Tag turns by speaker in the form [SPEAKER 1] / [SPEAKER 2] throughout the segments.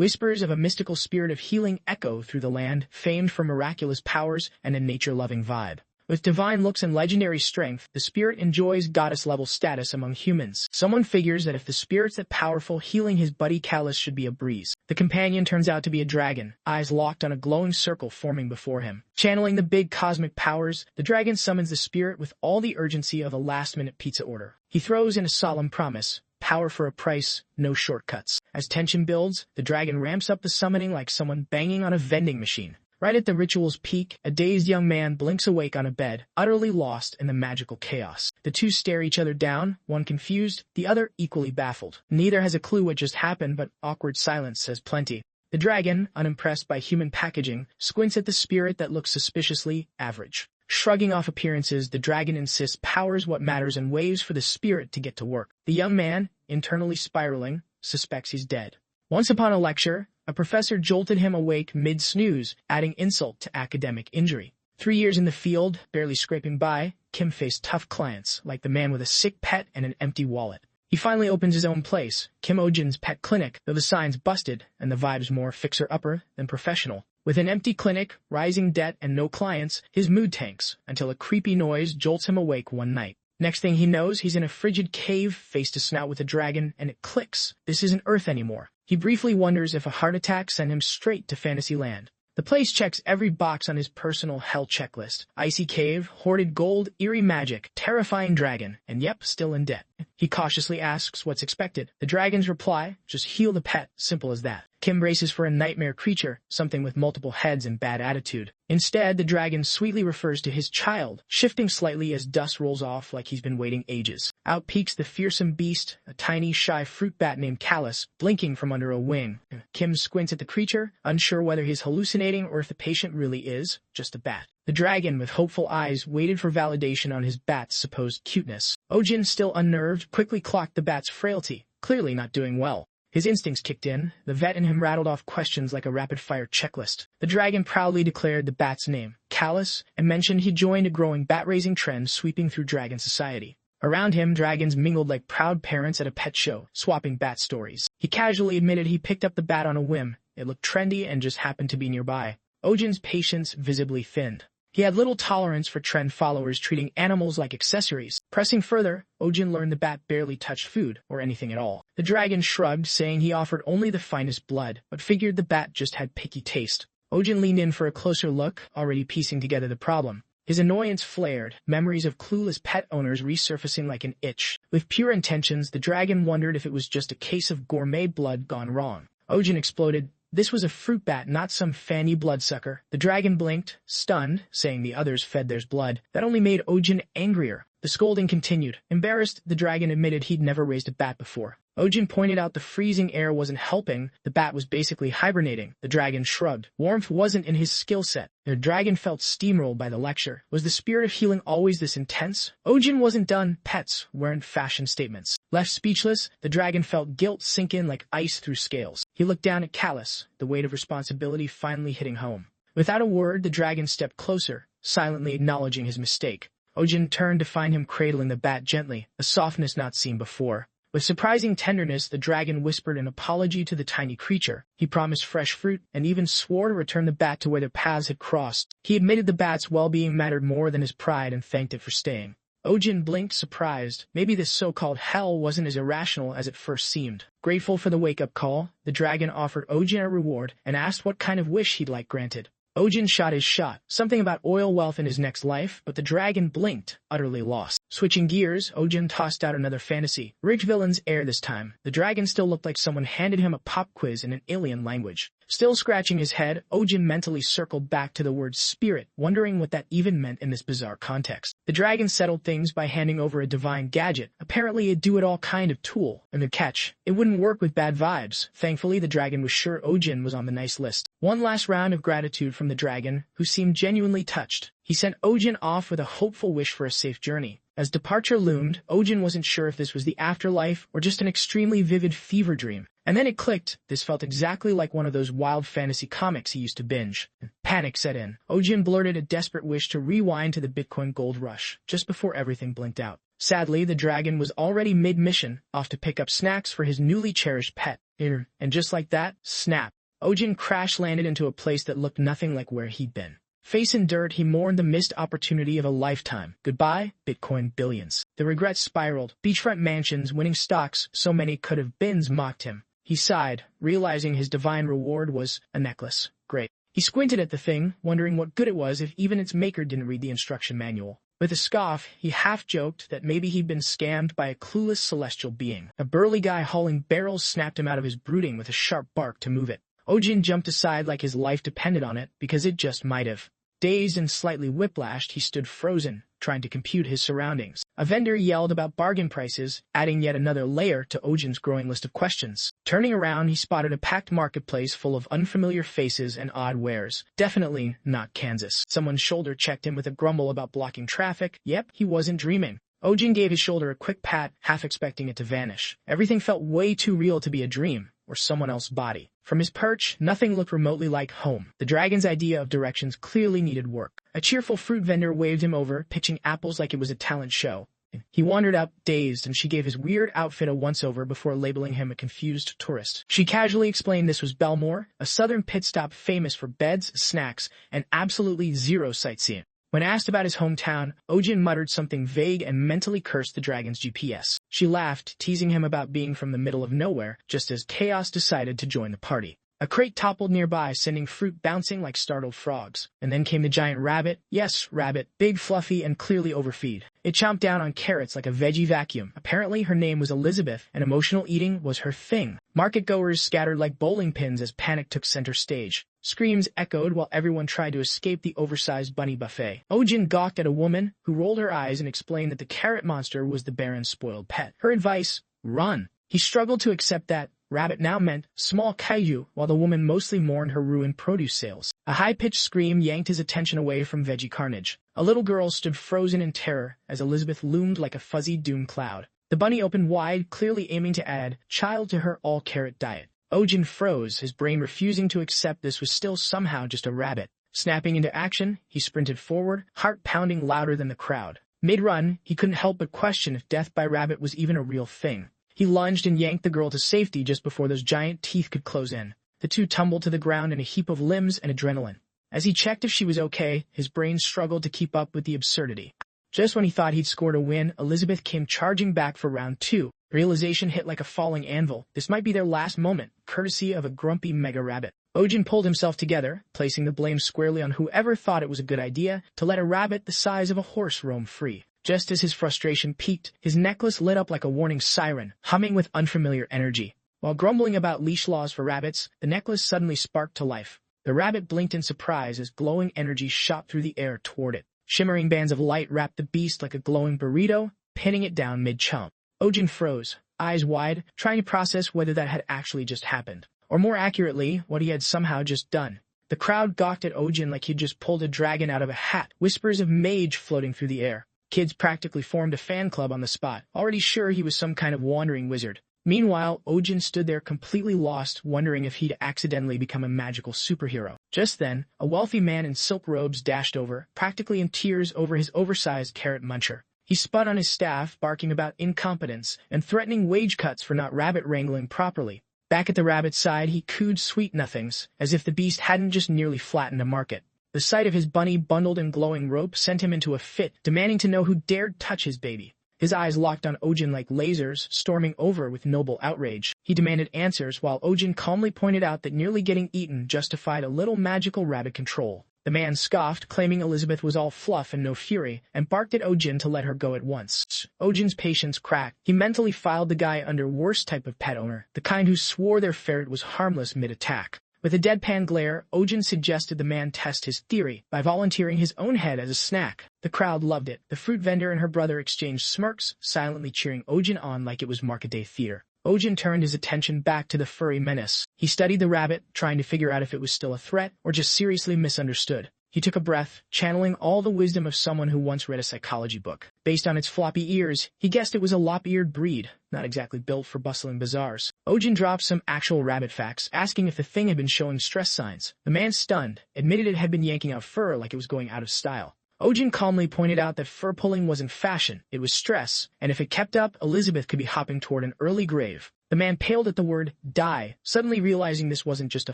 [SPEAKER 1] Whispers of a mystical spirit of healing echo through the land, famed for miraculous powers and a nature-loving vibe. With divine looks and legendary strength, the spirit enjoys goddess-level status among humans. Someone figures that if the spirit's that powerful, healing his buddy Callus should be a breeze. The companion turns out to be a dragon, eyes locked on a glowing circle forming before him. Channeling the big cosmic powers, the dragon summons the spirit with all the urgency of a last-minute pizza order. He throws in a solemn promise: power for a price, no shortcuts. As tension builds, the dragon ramps up the summoning like someone banging on a vending machine. Right at the ritual's peak, a dazed young man blinks awake on a bed, utterly lost in the magical chaos. The two stare each other down, one confused, the other equally baffled. Neither has a clue what just happened, but awkward silence says plenty. The dragon, unimpressed by human packaging, squints at the spirit that looks suspiciously average. Shrugging off appearances, the dragon insists power's what matters and waves for the spirit to get to work. The young man, internally spiraling, suspects he's dead. Once upon a lecture, a professor jolted him awake mid-snooze, adding insult to academic injury. 3 years in the field, barely scraping by, Kim faced tough clients, like the man with a sick pet and an empty wallet. He finally opens his own place, Kim Ohjin's pet clinic, though the sign's busted and the vibe's more fixer-upper than professional. With an empty clinic, rising debt, and no clients, his mood tanks, until a creepy noise jolts him awake one night. Next thing he knows, he's in a frigid cave, face to snout with a dragon, and it clicks. This isn't Earth anymore. He briefly wonders if a heart attack sent him straight to Fantasyland. The place checks every box on his personal hell checklist. Icy cave, hoarded gold, eerie magic, terrifying dragon, and yep, still in debt. He cautiously asks what's expected. The dragon's reply: just heal the pet, simple as that. Kim braces for a nightmare creature, something with multiple heads and bad attitude. Instead, the dragon sweetly refers to his child, shifting slightly as dust rolls off like he's been waiting ages. Out peeks the fearsome beast, a tiny, shy fruit bat named Callus, blinking from under a wing. Kim squints at the creature, unsure whether he's hallucinating or if the patient really is just a bat. The dragon, with hopeful eyes, waited for validation on his bat's supposed cuteness. Ohjin, still unnerved, quickly clocked the bat's frailty, clearly not doing well. His instincts kicked in. The vet in him rattled off questions like a rapid-fire checklist. The dragon proudly declared the bat's name, Callus, and mentioned he joined a growing bat-raising trend sweeping through dragon society. Around him, dragons mingled like proud parents at a pet show, swapping bat stories. He casually admitted he picked up the bat on a whim. It looked trendy and just happened to be nearby. Ohjin's patience visibly thinned. He had little tolerance for trend followers treating animals like accessories. Pressing further, Ohjin learned the bat barely touched food, or anything at all. The dragon shrugged, saying he offered only the finest blood, but figured the bat just had picky taste. Ohjin leaned in for a closer look, already piecing together the problem. His annoyance flared, memories of clueless pet owners resurfacing like an itch. With pure intentions, the dragon wondered if it was just a case of gourmet blood gone wrong. Ohjin exploded. This was a fruit bat, not some fanny bloodsucker. The dragon blinked, stunned, saying the others fed theirs blood. That only made Ohjin angrier. The scolding continued. Embarrassed, the dragon admitted he'd never raised a bat before. Ohjin pointed out the freezing air wasn't helping. The bat was basically hibernating. The dragon shrugged. Warmth wasn't in his skill set. The dragon felt steamrolled by the lecture. Was the spirit of healing always this intense? Ohjin wasn't done. Pets weren't fashion statements. Left speechless, the dragon felt guilt sink in like ice through scales. He looked down at Callus, the weight of responsibility finally hitting home. Without a word, the dragon stepped closer, silently acknowledging his mistake. Ohjin turned to find him cradling the bat gently, a softness not seen before. With surprising tenderness, the dragon whispered an apology to the tiny creature. He promised fresh fruit, and even swore to return the bat to where their paths had crossed. He admitted the bat's well-being mattered more than his pride and thanked it for staying. Ohjin blinked, surprised. Maybe this so-called hell wasn't as irrational as it first seemed. Grateful for the wake-up call, the dragon offered Ohjin a reward and asked what kind of wish he'd like granted. Ohjin shot his shot, something about oil wealth in his next life, but the dragon blinked, utterly lost. Switching gears, Ohjin tossed out another fantasy. Rigged villain's heir this time. The dragon still looked like someone handed him a pop quiz in an alien language. Still scratching his head, Ohjin mentally circled back to the word spirit, wondering what that even meant in this bizarre context. The dragon settled things by handing over a divine gadget, apparently a do-it-all kind of tool. And the catch, it wouldn't work with bad vibes. Thankfully, the dragon was sure Ohjin was on the nice list. One last round of gratitude from the dragon, who seemed genuinely touched. He sent Ohjin off with a hopeful wish for a safe journey. As departure loomed, Ohjin wasn't sure if this was the afterlife or just an extremely vivid fever dream. And then it clicked. This felt exactly like one of those wild fantasy comics he used to binge. Panic set in. Ohjin blurted a desperate wish to rewind to the Bitcoin gold rush, just before everything blinked out. Sadly, the dragon was already mid-mission, off to pick up snacks for his newly cherished pet. And just like that, snap. Ohjin crash-landed into a place that looked nothing like where he'd been. Face in dirt, he mourned the missed opportunity of a lifetime. Goodbye, Bitcoin billions. The regret spiraled. Beachfront mansions, winning stocks, so many could have beens mocked him. He sighed, realizing his divine reward was a necklace. Great. He squinted at the thing, wondering what good it was if even its maker didn't read the instruction manual. With a scoff, he half-joked that maybe he'd been scammed by a clueless celestial being. A burly guy hauling barrels snapped him out of his brooding with a sharp bark to move it. Ohjin jumped aside like his life depended on it, because it just might have. Dazed and slightly whiplashed, he stood frozen, trying to compute his surroundings. A vendor yelled about bargain prices, adding yet another layer to Ohjin's growing list of questions. Turning around, he spotted a packed marketplace full of unfamiliar faces and odd wares. Definitely not Kansas. Someone's shoulder checked him with a grumble about blocking traffic. Yep, he wasn't dreaming. Ohjin gave his shoulder a quick pat, half expecting it to vanish. Everything felt way too real to be a dream, or someone else's body. From his perch, nothing looked remotely like home. The dragon's idea of directions clearly needed work. A cheerful fruit vendor waved him over, pitching apples like it was a talent show. He wandered up, dazed, and she gave his weird outfit a once-over before labeling him a confused tourist. She casually explained this was Belmore, a southern pit stop famous for beds, snacks, and absolutely zero sightseeing. When asked about his hometown, Ohjin muttered something vague and mentally cursed the dragon's GPS. She laughed, teasing him about being from the middle of nowhere, just as chaos decided to join the party. A crate toppled nearby, sending fruit bouncing like startled frogs. And then came the giant rabbit. Yes, rabbit, big, fluffy, and clearly overfed. It chomped down on carrots like a veggie vacuum. Apparently her name was Elizabeth, and emotional eating was her thing. Market-goers scattered like bowling pins as panic took center stage. Screams echoed while everyone tried to escape the oversized bunny buffet. Ohjin gawked at a woman who rolled her eyes and explained that the carrot monster was the Baron's spoiled pet. Her advice, run. He struggled to accept that rabbit now meant small kaiju, while the woman mostly mourned her ruined produce sales. A high-pitched scream yanked his attention away from veggie carnage. A little girl stood frozen in terror as Elizabeth loomed like a fuzzy doom cloud. The bunny opened wide, clearly aiming to add child to her all-carrot diet. Ohjin froze, his brain refusing to accept this was still somehow just a rabbit. Snapping into action, he sprinted forward, heart pounding louder than the crowd. Mid-run, he couldn't help but question if death by rabbit was even a real thing. He lunged and yanked the girl to safety just before those giant teeth could close in. The two tumbled to the ground in a heap of limbs and adrenaline. As he checked if she was okay, his brain struggled to keep up with the absurdity. Just when he thought he'd scored a win, Elizabeth came charging back for round two. Realization hit like a falling anvil. This might be their last moment, courtesy of a grumpy mega rabbit. Ohjin pulled himself together, placing the blame squarely on whoever thought it was a good idea to let a rabbit the size of a horse roam free. Just as his frustration peaked, his necklace lit up like a warning siren, humming with unfamiliar energy. While grumbling about leash laws for rabbits, the necklace suddenly sparked to life. The rabbit blinked in surprise as glowing energy shot through the air toward it. Shimmering bands of light wrapped the beast like a glowing burrito, pinning it down mid-chomp. Ohjin froze, eyes wide, trying to process whether that had actually just happened. Or more accurately, what he had somehow just done. The crowd gawked at Ohjin like he'd just pulled a dragon out of a hat, whispers of mage floating through the air. Kids practically formed a fan club on the spot, already sure he was some kind of wandering wizard. Meanwhile, Ohjin stood there completely lost, wondering if he'd accidentally become a magical superhero. Just then, a wealthy man in silk robes dashed over, practically in tears over his oversized carrot muncher. He spun on his staff, barking about incompetence and threatening wage cuts for not rabbit wrangling properly. Back at the rabbit's side, he cooed sweet nothings, as if the beast hadn't just nearly flattened a market. The sight of his bunny bundled in glowing rope sent him into a fit, demanding to know who dared touch his baby. His eyes locked on Ohjin like lasers, storming over with noble outrage. He demanded answers while Ohjin calmly pointed out that nearly getting eaten justified a little magical rabbit control. The man scoffed, claiming Elizabeth was all fluff and no fury, and barked at Ohjin to let her go at once. Ohjin's patience cracked. He mentally filed the guy under worst type of pet owner, the kind who swore their ferret was harmless mid-attack. With a deadpan glare, Ohjin suggested the man test his theory by volunteering his own head as a snack. The crowd loved it. The fruit vendor and her brother exchanged smirks, silently cheering Ohjin on like it was market day theater. Ohjin turned his attention back to the furry menace. He studied the rabbit, trying to figure out if it was still a threat or just seriously misunderstood. He took a breath, channeling all the wisdom of someone who once read a psychology book. Based on its floppy ears, he guessed it was a lop-eared breed, not exactly built for bustling bazaars. Ohjin dropped some actual rabbit facts, asking if the thing had been showing stress signs. The man, stunned, admitted it had been yanking out fur like it was going out of style. Ohjin calmly pointed out that fur pulling wasn't fashion, it was stress, and if it kept up, Elizabeth could be hopping toward an early grave. The man paled at the word die, suddenly realizing this wasn't just a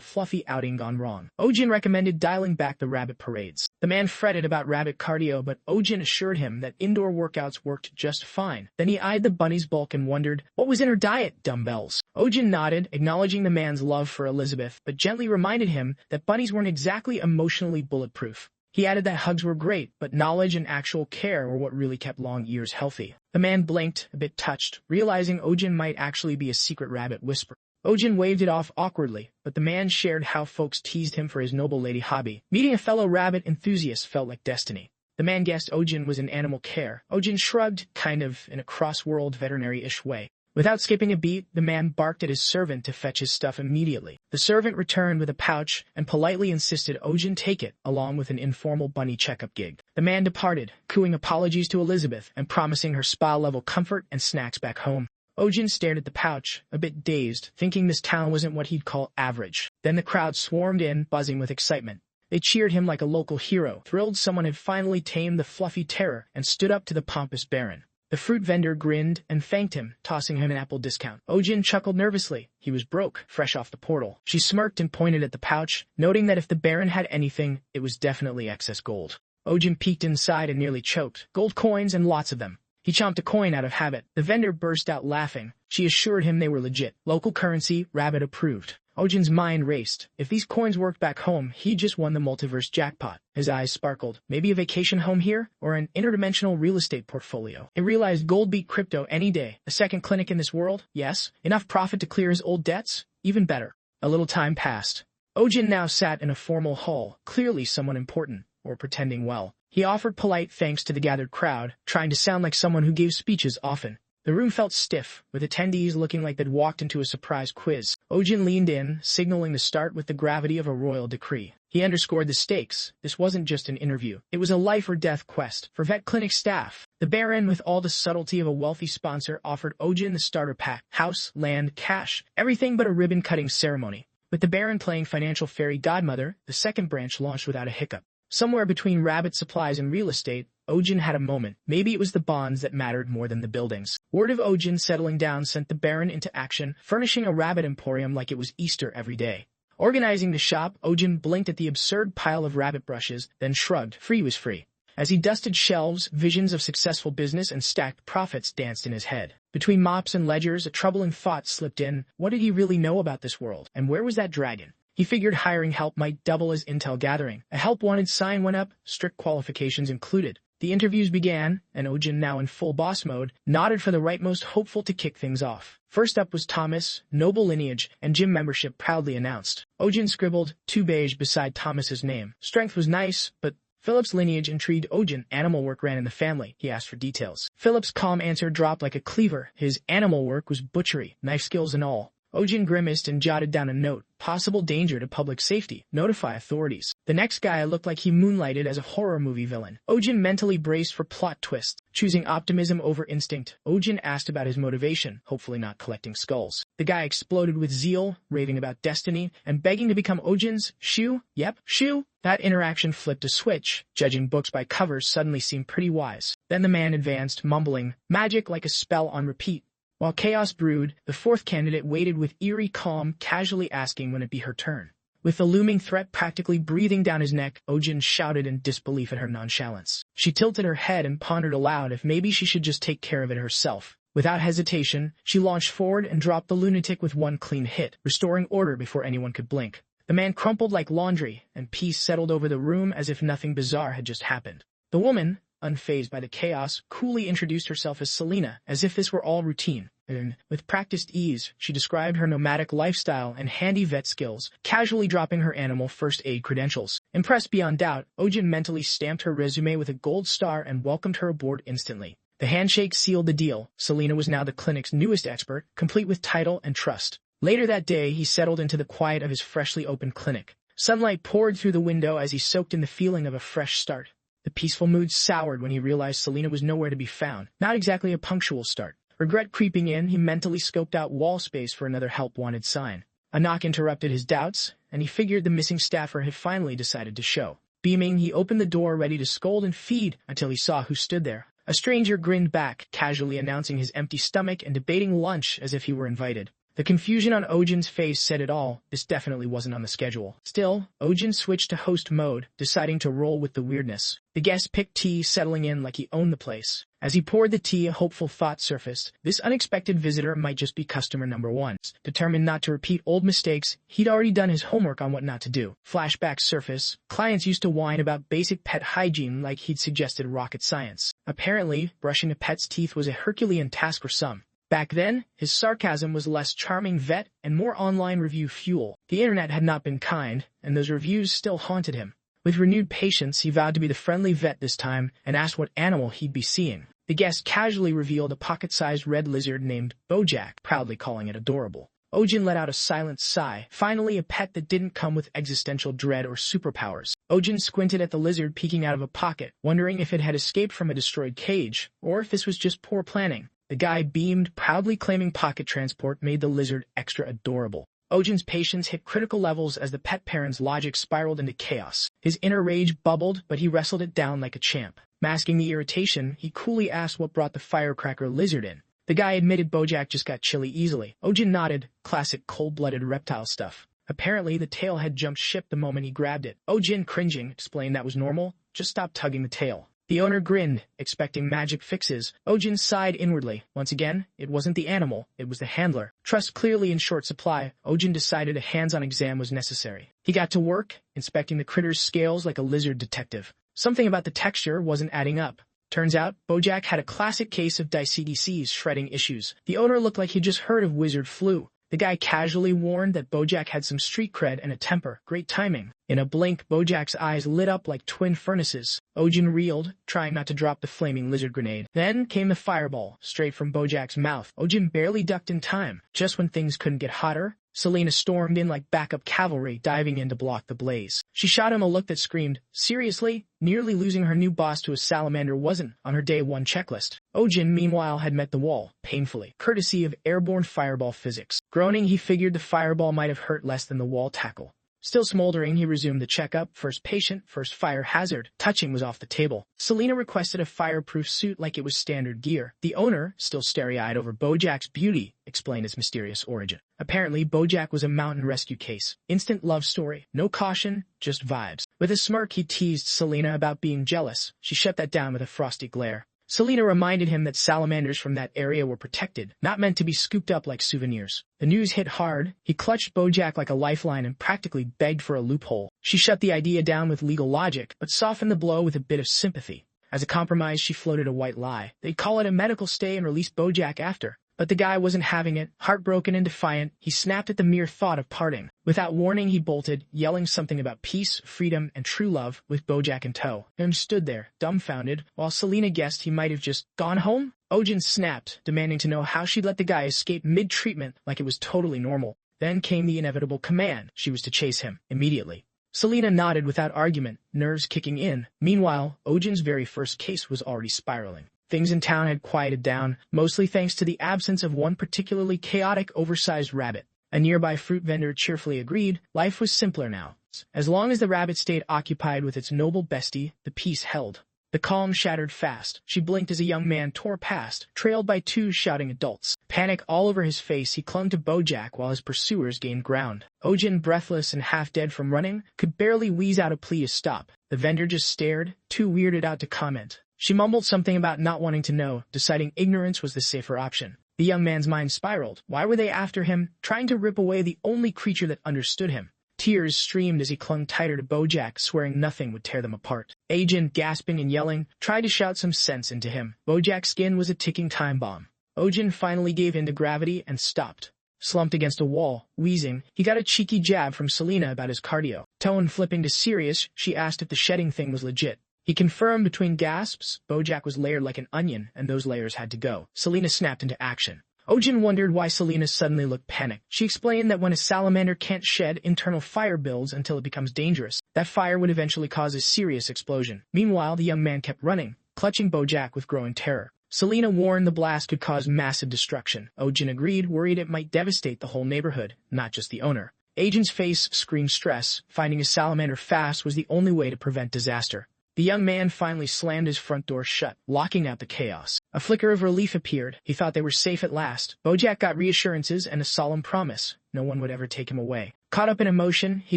[SPEAKER 1] fluffy outing gone wrong. Ohjin recommended dialing back the rabbit parades. The man fretted about rabbit cardio, but Ohjin assured him that indoor workouts worked just fine. Then he eyed the bunny's bulk and wondered, what was in her diet, dumbbells? Ohjin nodded, acknowledging the man's love for Elizabeth, but gently reminded him that bunnies weren't exactly emotionally bulletproof. He added that hugs were great, but knowledge and actual care were what really kept long ears healthy. The man blinked, a bit touched, realizing Ohjin might actually be a secret rabbit whisperer. Ohjin waved it off awkwardly, but the man shared how folks teased him for his noble lady hobby. Meeting a fellow rabbit enthusiast felt like destiny. The man guessed Ohjin was in animal care. Ohjin shrugged, kind of in a cross-world veterinary-ish way. Without skipping a beat, the man barked at his servant to fetch his stuff immediately. The servant returned with a pouch and politely insisted Ohjin take it, along with an informal bunny checkup gig. The man departed, cooing apologies to Elizabeth and promising her spa-level comfort and snacks back home. Ohjin stared at the pouch, a bit dazed, thinking this town wasn't what he'd call average. Then the crowd swarmed in, buzzing with excitement. They cheered him like a local hero, thrilled someone had finally tamed the fluffy terror and stood up to the pompous baron. The fruit vendor grinned and thanked him, tossing him an apple discount. Ohjin chuckled nervously. He was broke, fresh off the portal. She smirked and pointed at the pouch, noting that if the baron had anything, it was definitely excess gold. Ohjin peeked inside and nearly choked. Gold coins and lots of them. He chomped a coin out of habit. The vendor burst out laughing. She assured him they were legit. Local currency, rabbit approved. Ohjin's mind raced. If these coins worked back home, he just won the multiverse jackpot. His eyes sparkled. Maybe a vacation home here? Or an interdimensional real estate portfolio? He realized gold beat crypto any day. A second clinic in this world? Yes. Enough profit to clear his old debts? Even better. A little time passed. Ohjin now sat in a formal hall, clearly someone important, or pretending well. He offered polite thanks to the gathered crowd, trying to sound like someone who gave speeches often. The room felt stiff, with attendees looking like they'd walked into a surprise quiz. Ohjin leaned in, signaling the start with the gravity of a royal decree. He underscored the stakes. This wasn't just an interview. It was a life-or-death quest for vet clinic staff. The baron, with all the subtlety of a wealthy sponsor, offered Ohjin the starter pack. House, land, cash, everything but a ribbon-cutting ceremony. With the baron playing financial fairy godmother, the second branch launched without a hiccup. Somewhere between rabbit supplies and real estate, Ohjin had a moment. Maybe it was the bonds that mattered more than the buildings. Word of Ohjin settling down sent the baron into action, furnishing a rabbit emporium like it was Easter every day. Organizing the shop, Ohjin blinked at the absurd pile of rabbit brushes, then shrugged. Free was free. As he dusted shelves, visions of successful business and stacked profits danced in his head. Between mops and ledgers, a troubling thought slipped in. What did he really know about this world? And where was that dragon? He figured hiring help might double as intel gathering. A help wanted sign went up, strict qualifications included. The interviews began, and Ohjin, now in full boss mode, nodded for the rightmost hopeful to kick things off. First up was Thomas, noble lineage, and gym membership proudly announced. Ohjin scribbled, "2 beige" beside Thomas's name. Strength was nice, but Philip's lineage intrigued Ohjin. Animal work ran in the family. He asked for details. Philip's calm answer dropped like a cleaver. His animal work was butchery, knife skills and all. Ohjin grimaced and jotted down a note. Possible danger to public safety. Notify authorities. The next guy looked like he moonlighted as a horror movie villain. Ohjin mentally braced for plot twist. Choosing optimism over instinct, Ohjin asked about his motivation, hopefully not collecting skulls. The guy exploded with zeal, raving about destiny, and begging to become Ohjin's shoe. Yep, shoe. That interaction flipped a switch. Judging books by covers suddenly seemed pretty wise. Then the man advanced, mumbling, magic like a spell on repeat. While chaos brewed, the fourth candidate waited with eerie calm, casually asking when it'd be her turn. With the looming threat practically breathing down his neck, Ohjin shouted in disbelief at her nonchalance. She tilted her head and pondered aloud if maybe she should just take care of it herself. Without hesitation, she launched forward and dropped the lunatic with one clean hit, restoring order before anyone could blink. The man crumpled like laundry, and peace settled over the room as if nothing bizarre had just happened. The woman, unfazed by the chaos, coolly introduced herself as Selena, as if this were all routine. And, with practiced ease, she described her nomadic lifestyle and handy vet skills, casually dropping her animal first aid credentials. Impressed beyond doubt, Ohjin mentally stamped her resume with a gold star and welcomed her aboard instantly. The handshake sealed the deal. Selena was now the clinic's newest expert, complete with title and trust. Later that day, he settled into the quiet of his freshly opened clinic. Sunlight poured through the window as he soaked in the feeling of a fresh start. The peaceful mood soured when he realized Selena was nowhere to be found. Not exactly a punctual start. Regret creeping in, he mentally scoped out wall space for another help-wanted sign. A knock interrupted his doubts, and he figured the missing staffer had finally decided to show. Beaming, he opened the door ready to scold and feed until he saw who stood there. A stranger grinned back, casually announcing his empty stomach and debating lunch as if he were invited. The confusion on Ohjin's face said it all. This definitely wasn't on the schedule. Still, Ohjin switched to host mode, deciding to roll with the weirdness. The guest picked tea, settling in like he owned the place. As he poured the tea, a hopeful thought surfaced. This unexpected visitor might just be customer number one. Determined not to repeat old mistakes, he'd already done his homework on what not to do. Flashbacks surface. Clients used to whine about basic pet hygiene like he'd suggested rocket science. Apparently, brushing a pet's teeth was a Herculean task for some. Back then, his sarcasm was less charming vet and more online review fuel. The internet had not been kind, and those reviews still haunted him. With renewed patience, he vowed to be the friendly vet this time and asked what animal he'd be seeing. The guest casually revealed a pocket-sized red lizard named Bojack, proudly calling it adorable. Ohjin let out a silent sigh. Finally, a pet that didn't come with existential dread or superpowers. Ohjin squinted at the lizard peeking out of a pocket, wondering if it had escaped from a destroyed cage, or if this was just poor planning. The guy beamed, proudly claiming pocket transport made the lizard extra adorable. Ohjin's patience hit critical levels as the pet parent's logic spiraled into chaos. His inner rage bubbled, but he wrestled it down like a champ. Masking the irritation, he coolly asked what brought the firecracker lizard in. The guy admitted Bojack just got chilly easily. Ohjin nodded. Classic cold-blooded reptile stuff. Apparently, the tail had jumped ship the moment he grabbed it. Ohjin, cringing, explained that was normal. Just stop tugging the tail. The owner grinned, expecting magic fixes. Ohjin sighed inwardly. Once again, it wasn't the animal, it was the handler. Trust clearly in short supply, Ohjin decided a hands-on exam was necessary. He got to work, inspecting the critter's scales like a lizard detective. Something about the texture wasn't adding up. Turns out, Bojack had a classic case of diabetes shredding issues. The owner looked like he'd just heard of wizard flu. The guy casually warned that Bojack had some street cred and a temper. Great timing. In a blink, Bojack's eyes lit up like twin furnaces. Ohjin reeled, trying not to drop the flaming lizard grenade. Then came the fireball, straight from Bojack's mouth. Ohjin barely ducked in time. Just when things couldn't get hotter, Selena stormed in like backup cavalry, diving in to block the blaze. She shot him a look that screamed, seriously? Nearly losing her new boss to a salamander wasn't on her day one checklist. Ohjin, meanwhile, had met the wall, painfully, courtesy of airborne fireball physics. Groaning, he figured the fireball might have hurt less than the wall tackle. Still smoldering, he resumed the checkup. First patient, first fire hazard. Touching was off the table. Selena requested a fireproof suit like it was standard gear. The owner, still starry-eyed over Bojack's beauty, explained its mysterious origin. Apparently, Bojack was a mountain rescue case. Instant love story. No caution, just vibes. With a smirk, he teased Selena about being jealous. She shut that down with a frosty glare. Selena reminded him that salamanders from that area were protected, not meant to be scooped up like souvenirs. The news hit hard. He clutched Bojack like a lifeline and practically begged for a loophole. She shut the idea down with legal logic, but softened the blow with a bit of sympathy. As a compromise, she floated a white lie. They'd call it a medical stay and release Bojack after. But the guy wasn't having it. Heartbroken and defiant, he snapped at the mere thought of parting. Without warning, he bolted, yelling something about peace, freedom, and true love, with Bojack in tow. And stood there, dumbfounded, while Selena guessed he might have just gone home. Ohjin snapped, demanding to know how she'd let the guy escape mid-treatment like it was totally normal. Then came the inevitable command. She was to chase him, immediately. Selena nodded without argument, nerves kicking in. Meanwhile, Ohjin's very first case was already spiraling. Things in town had quieted down, mostly thanks to the absence of one particularly chaotic, oversized rabbit. A nearby fruit vendor cheerfully agreed, life was simpler now. As long as the rabbit stayed occupied with its noble bestie, the peace held. The calm shattered fast. She blinked as a young man tore past, trailed by two shouting adults. Panic all over his face, he clung to Bojack while his pursuers gained ground. Ohjin, breathless and half-dead from running, could barely wheeze out a plea to stop. The vendor just stared, too weirded out to comment. She mumbled something about not wanting to know, deciding ignorance was the safer option. The young man's mind spiraled. Why were they after him, trying to rip away the only creature that understood him? Tears streamed as he clung tighter to Bojack, swearing nothing would tear them apart. Ohjin, gasping and yelling, tried to shout some sense into him. Bojack's skin was a ticking time bomb. Ohjin finally gave in to gravity and stopped. Slumped against a wall, wheezing, he got a cheeky jab from Selena about his cardio. Tone flipping to serious, she asked if the shedding thing was legit. He confirmed between gasps. Bojack was layered like an onion, and those layers had to go. Selena snapped into action. Ohjin wondered why Selena suddenly looked panicked. She explained that when a salamander can't shed, internal fire builds until it becomes dangerous. That fire would eventually cause a serious explosion. Meanwhile, the young man kept running, clutching Bojack with growing terror. Selena warned the blast could cause massive destruction. Ohjin agreed, worried it might devastate the whole neighborhood, not just the owner. Agent's face screamed stress. Finding a salamander fast was the only way to prevent disaster. The young man finally slammed his front door shut, locking out the chaos. A flicker of relief appeared. He thought they were safe at last. Bojack got reassurances and a solemn promise. No one would ever take him away. Caught up in emotion, he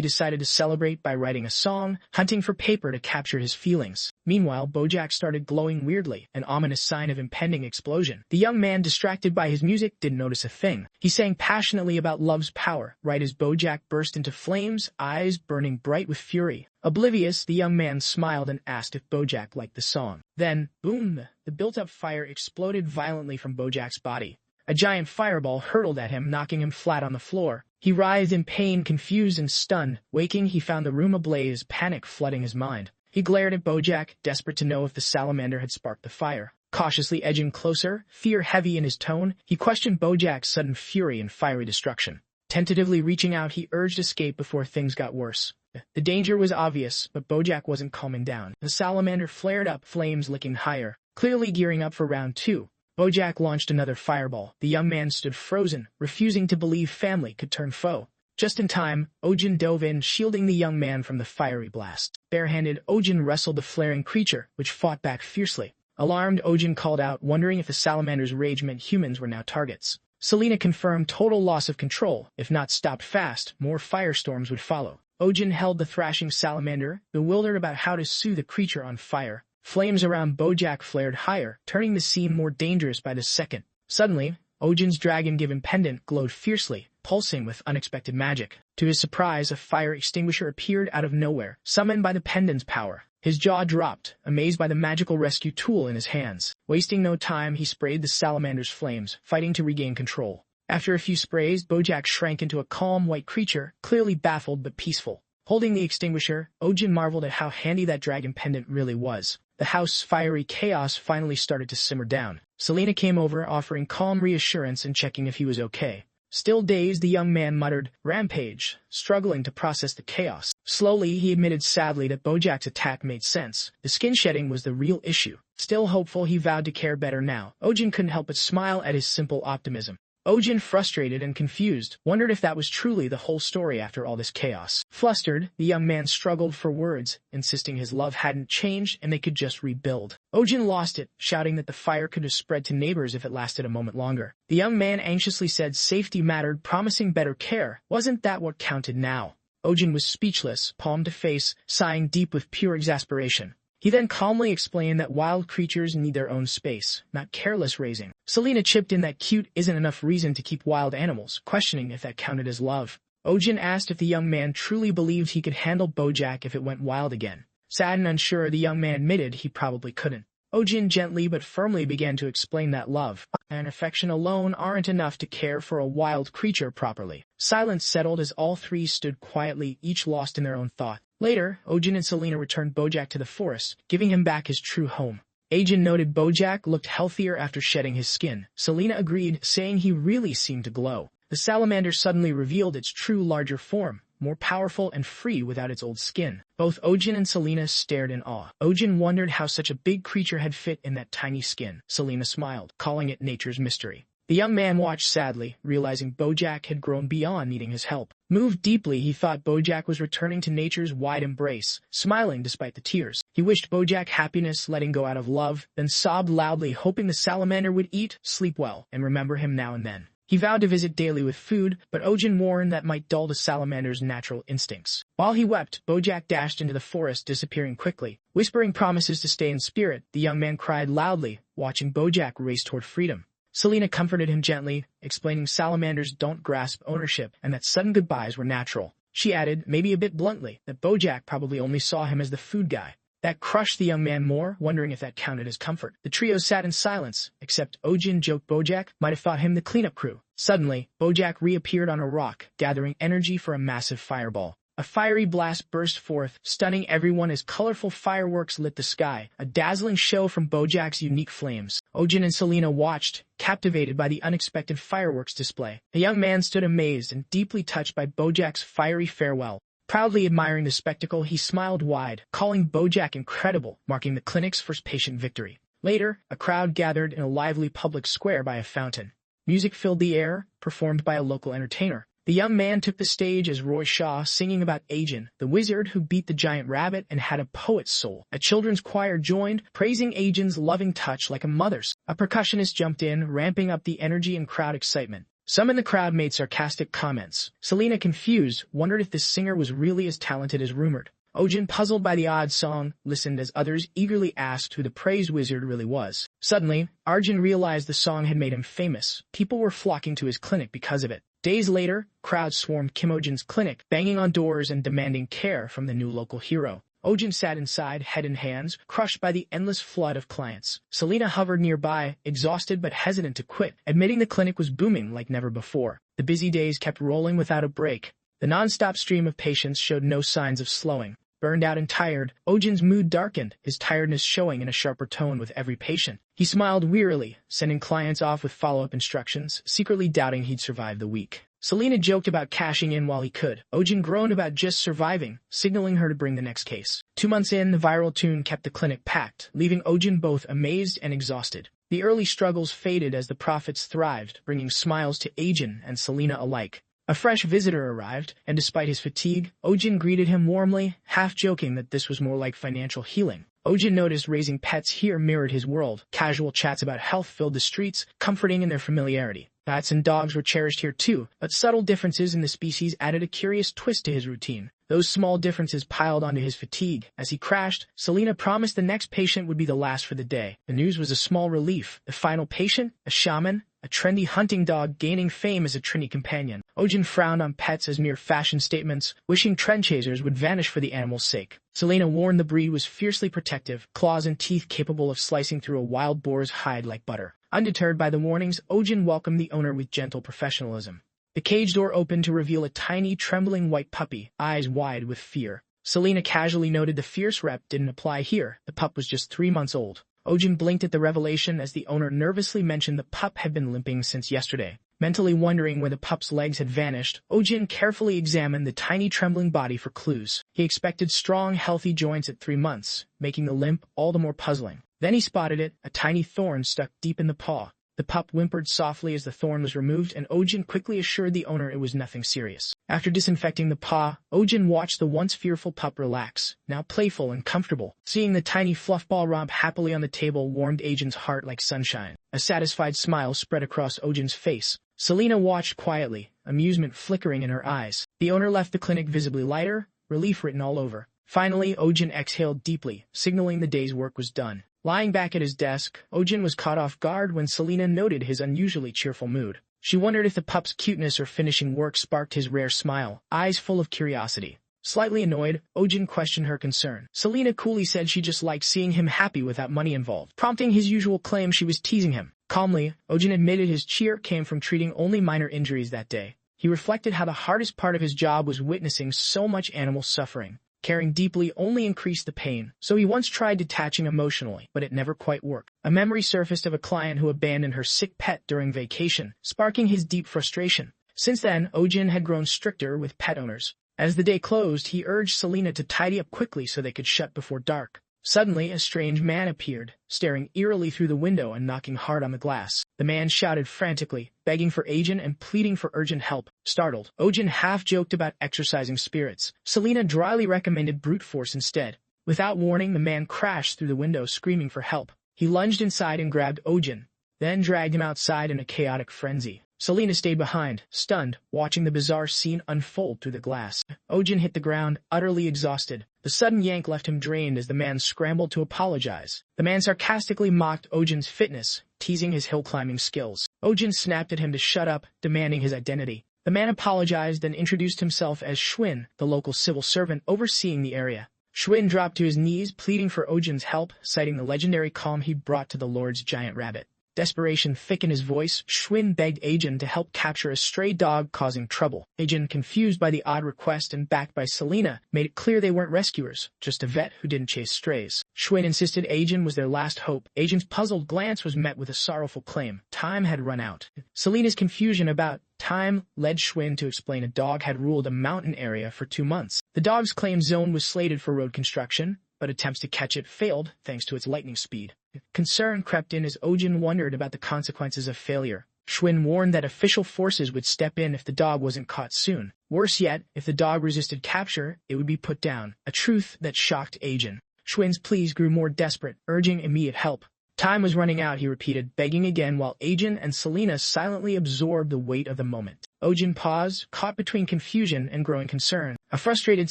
[SPEAKER 1] decided to celebrate by writing a song, hunting for paper to capture his feelings. Meanwhile, Bojack started glowing weirdly, an ominous sign of impending explosion. The young man, distracted by his music, didn't notice a thing. He sang passionately about love's power, right as Bojack burst into flames, eyes burning bright with fury. Oblivious, the young man smiled and asked if Bojack liked the song. Then, boom! The built-up fire exploded violently from Bojack's body. A giant fireball hurtled at him, knocking him flat on the floor. He writhed in pain, confused and stunned. Waking, he found the room ablaze, panic flooding his mind. He glared at Bojack, desperate to know if the salamander had sparked the fire. Cautiously edging closer, fear heavy in his tone, he questioned Bojack's sudden fury and fiery destruction. Tentatively reaching out, he urged escape before things got worse. The danger was obvious, but Bojack wasn't calming down. The salamander flared up, flames licking higher. Clearly gearing up for round 2. Bojack launched another fireball. The young man stood frozen, refusing to believe family could turn foe. Just in time, Ohjin dove in, shielding the young man from the fiery blast. Barehanded, Ohjin wrestled the flaring creature, which fought back fiercely. Alarmed, Ohjin called out, wondering if the salamander's rage meant humans were now targets. Selena confirmed total loss of control. If not stopped fast, more firestorms would follow. Ohjin held the thrashing salamander, bewildered about how to soothe the creature on fire. Flames around Bojack flared higher, turning the scene more dangerous by the second. Suddenly, Ohjin's dragon-given pendant glowed fiercely, pulsing with unexpected magic. To his surprise, a fire extinguisher appeared out of nowhere, summoned by the pendant's power. His jaw dropped, amazed by the magical rescue tool in his hands. Wasting no time, he sprayed the salamander's flames, fighting to regain control. After a few sprays, Bojack shrank into a calm white creature, clearly baffled but peaceful. Holding the extinguisher, Ohjin marveled at how handy that dragon pendant really was. The house's fiery chaos finally started to simmer down. Selena came over, offering calm reassurance and checking if he was okay. Still dazed, the young man muttered, "Rampage," struggling to process the chaos. Slowly, he admitted sadly that Bojack's attack made sense. The skin shedding was the real issue. Still hopeful, he vowed to care better now. Ohjin couldn't help but smile at his simple optimism. Ohjin, frustrated and confused, wondered if that was truly the whole story after all this chaos. Flustered, the young man struggled for words, insisting his love hadn't changed and they could just rebuild. Ohjin lost it, shouting that the fire could have spread to neighbors if it lasted a moment longer. The young man anxiously said safety mattered, promising better care. Wasn't that what counted now? Ohjin was speechless, palm to face, sighing deep with pure exasperation. He then calmly explained that wild creatures need their own space, not careless raising. Selena chipped in that cute isn't enough reason to keep wild animals, questioning if that counted as love. Ohjin asked if the young man truly believed he could handle Bojack if it went wild again. Sad and unsure, the young man admitted he probably couldn't. Ohjin gently but firmly began to explain that love and affection alone aren't enough to care for a wild creature properly. Silence settled as all three stood quietly, each lost in their own thought. Later, Ohjin and Selena returned Bojack to the forest, giving him back his true home. Ohjin noted Bojack looked healthier after shedding his skin. Selena agreed, saying he really seemed to glow. The salamander suddenly revealed its true larger form, more powerful and free without its old skin. Both Ohjin and Selena stared in awe. Ohjin wondered how such a big creature had fit in that tiny skin. Selena smiled, calling it nature's mystery. The young man watched sadly, realizing Bojack had grown beyond needing his help. Moved deeply, he thought Bojack was returning to nature's wide embrace, smiling despite the tears. He wished Bojack happiness, letting go out of love, then sobbed loudly, hoping the salamander would eat, sleep well, and remember him now and then. He vowed to visit daily with food, but Ohjin warned that might dull the salamander's natural instincts. While he wept, Bojack dashed into the forest, disappearing quickly. Whispering promises to stay in spirit, the young man cried loudly, watching Bojack race toward freedom. Selena comforted him gently, explaining salamanders don't grasp ownership and that sudden goodbyes were natural. She added, maybe a bit bluntly, that Bojack probably only saw him as the food guy. That crushed the young man more, wondering if that counted as comfort. The trio sat in silence, except Ohjin joked Bojack might have thought him the cleanup crew. Suddenly, Bojack reappeared on a rock, gathering energy for a massive fireball. A fiery blast burst forth, stunning everyone as colorful fireworks lit the sky, a dazzling show from Bojack's unique flames. Ohjin and Selena watched, captivated by the unexpected fireworks display. The young man stood amazed and deeply touched by Bojack's fiery farewell. Proudly admiring the spectacle, he smiled wide, calling Bojack incredible, marking the clinic's first patient victory. Later, a crowd gathered in a lively public square by a fountain. Music filled the air, performed by a local entertainer. The young man took the stage as Roy Shaw, singing about Ohjin, the wizard who beat the giant rabbit and had a poet's soul. A children's choir joined, praising Ohjin's loving touch like a mother's. A percussionist jumped in, ramping up the energy and crowd excitement. Some in the crowd made sarcastic comments. Selena, confused, wondered if this singer was really as talented as rumored. Ohjin, puzzled by the odd song, listened as others eagerly asked who the praise wizard really was. Suddenly, Arjun realized the song had made him famous. People were flocking to his clinic because of it. Days later, crowds swarmed Kim Ohjin's clinic, banging on doors and demanding care from the new local hero. Ohjin sat inside, head in hands, crushed by the endless flood of clients. Selena hovered nearby, exhausted but hesitant to quit, admitting the clinic was booming like never before. The busy days kept rolling without a break. The non-stop stream of patients showed no signs of slowing. Burned out and tired, Ohjin's mood darkened, his tiredness showing in a sharper tone with every patient. He smiled wearily, sending clients off with follow-up instructions, secretly doubting he'd survive the week. Selena joked about cashing in while he could. Ohjin groaned about just surviving, signaling her to bring the next case. 2 months in, the viral tune kept the clinic packed, leaving Ohjin both amazed and exhausted. The early struggles faded as the profits thrived, bringing smiles to Ohjin and Selena alike. A fresh visitor arrived, and despite his fatigue, Ohjin greeted him warmly, half joking that this was more like financial healing. Ohjin noticed raising pets here mirrored his world. Casual chats about health filled the streets, comforting in their familiarity. Cats and dogs were cherished here too, but subtle differences in the species added a curious twist to his routine. Those small differences piled onto his fatigue. As he crashed, Selena promised the next patient would be the last for the day. The news was a small relief. The final patient, a shaman, a trendy hunting dog gaining fame as a trini companion. Ohjin frowned on pets as mere fashion statements, wishing trend chasers would vanish for the animal's sake. Selena warned the breed was fiercely protective, claws and teeth capable of slicing through a wild boar's hide like butter. Undeterred by the warnings, Ohjin welcomed the owner with gentle professionalism. The cage door opened to reveal a tiny, trembling white puppy, eyes wide with fear. Selena casually noted the fierce rep didn't apply here. The pup was just 3 months old. Ohjin blinked at the revelation as the owner nervously mentioned the pup had been limping since yesterday. Mentally wondering where the pup's legs had vanished, Ohjin carefully examined the tiny trembling body for clues. He expected strong, healthy joints at 3 months, making the limp all the more puzzling. Then he spotted it, a tiny thorn stuck deep in the paw. The pup whimpered softly as the thorn was removed, and Ohjin quickly assured the owner it was nothing serious. After disinfecting the paw, Ohjin watched the once fearful pup relax, now playful and comfortable. Seeing the tiny fluffball romp happily on the table warmed Ohjin's heart like sunshine. A satisfied smile spread across Ohjin's face. Selena watched quietly, amusement flickering in her eyes. The owner left the clinic visibly lighter, relief written all over. Finally, Ohjin exhaled deeply, signaling the day's work was done. Lying back at his desk, Ohjin was caught off guard when Selena noted his unusually cheerful mood. She wondered if the pup's cuteness or finishing work sparked his rare smile, eyes full of curiosity. Slightly annoyed, Ohjin questioned her concern. Selena coolly said she just liked seeing him happy without money involved, prompting his usual claim she was teasing him. Calmly, Ohjin admitted his cheer came from treating only minor injuries that day. He reflected how the hardest part of his job was witnessing so much animal suffering. Caring deeply only increased the pain, so he once tried detaching emotionally, but it never quite worked. A memory surfaced of a client who abandoned her sick pet during vacation, sparking his deep frustration. Since then, Ohjin had grown stricter with pet owners. As the day closed, he urged Selena to tidy up quickly so they could shut before dark. Suddenly, a strange man appeared, staring eerily through the window and knocking hard on the glass. The man shouted frantically, begging for Ohjin and pleading for urgent help. Startled, Ohjin half-joked about exercising spirits. Selena dryly recommended brute force instead. Without warning, the man crashed through the window, screaming for help. He lunged inside and grabbed Ohjin, then dragged him outside in a chaotic frenzy. Selena stayed behind, stunned, watching the bizarre scene unfold through the glass. Ohjin hit the ground, utterly exhausted. The sudden yank left him drained as the man scrambled to apologize. The man sarcastically mocked Ohjin's fitness, teasing his hill-climbing skills. Ohjin snapped at him to shut up, demanding his identity. The man apologized and introduced himself as Schwinn, the local civil servant overseeing the area. Schwinn dropped to his knees, pleading for Ohjin's help, citing the legendary calm he brought to the Lord's giant rabbit. Desperation thick in his voice, Schwinn begged Ohjin to help capture a stray dog causing trouble. Ohjin, confused by the odd request and backed by Selena, made it clear they weren't rescuers, just a vet who didn't chase strays. Schwinn insisted Ohjin was their last hope. Ohjin's puzzled glance was met with a sorrowful claim. Time had run out. Selena's confusion about time led Schwinn to explain a dog had ruled a mountain area for 2 months. The dog's claimed zone was slated for road construction, but attempts to catch it failed thanks to its lightning speed. Concern crept in as Ohjin wondered about the consequences of failure. Schwinn warned that official forces would step in if the dog wasn't caught soon. Worse yet, if the dog resisted capture, it would be put down, a truth that shocked Ohjin. Schwinn's pleas grew more desperate, urging immediate help. Time was running out, he repeated, begging again while Ohjin and Selena silently absorbed the weight of the moment. Ohjin paused, caught between confusion and growing concern. A frustrated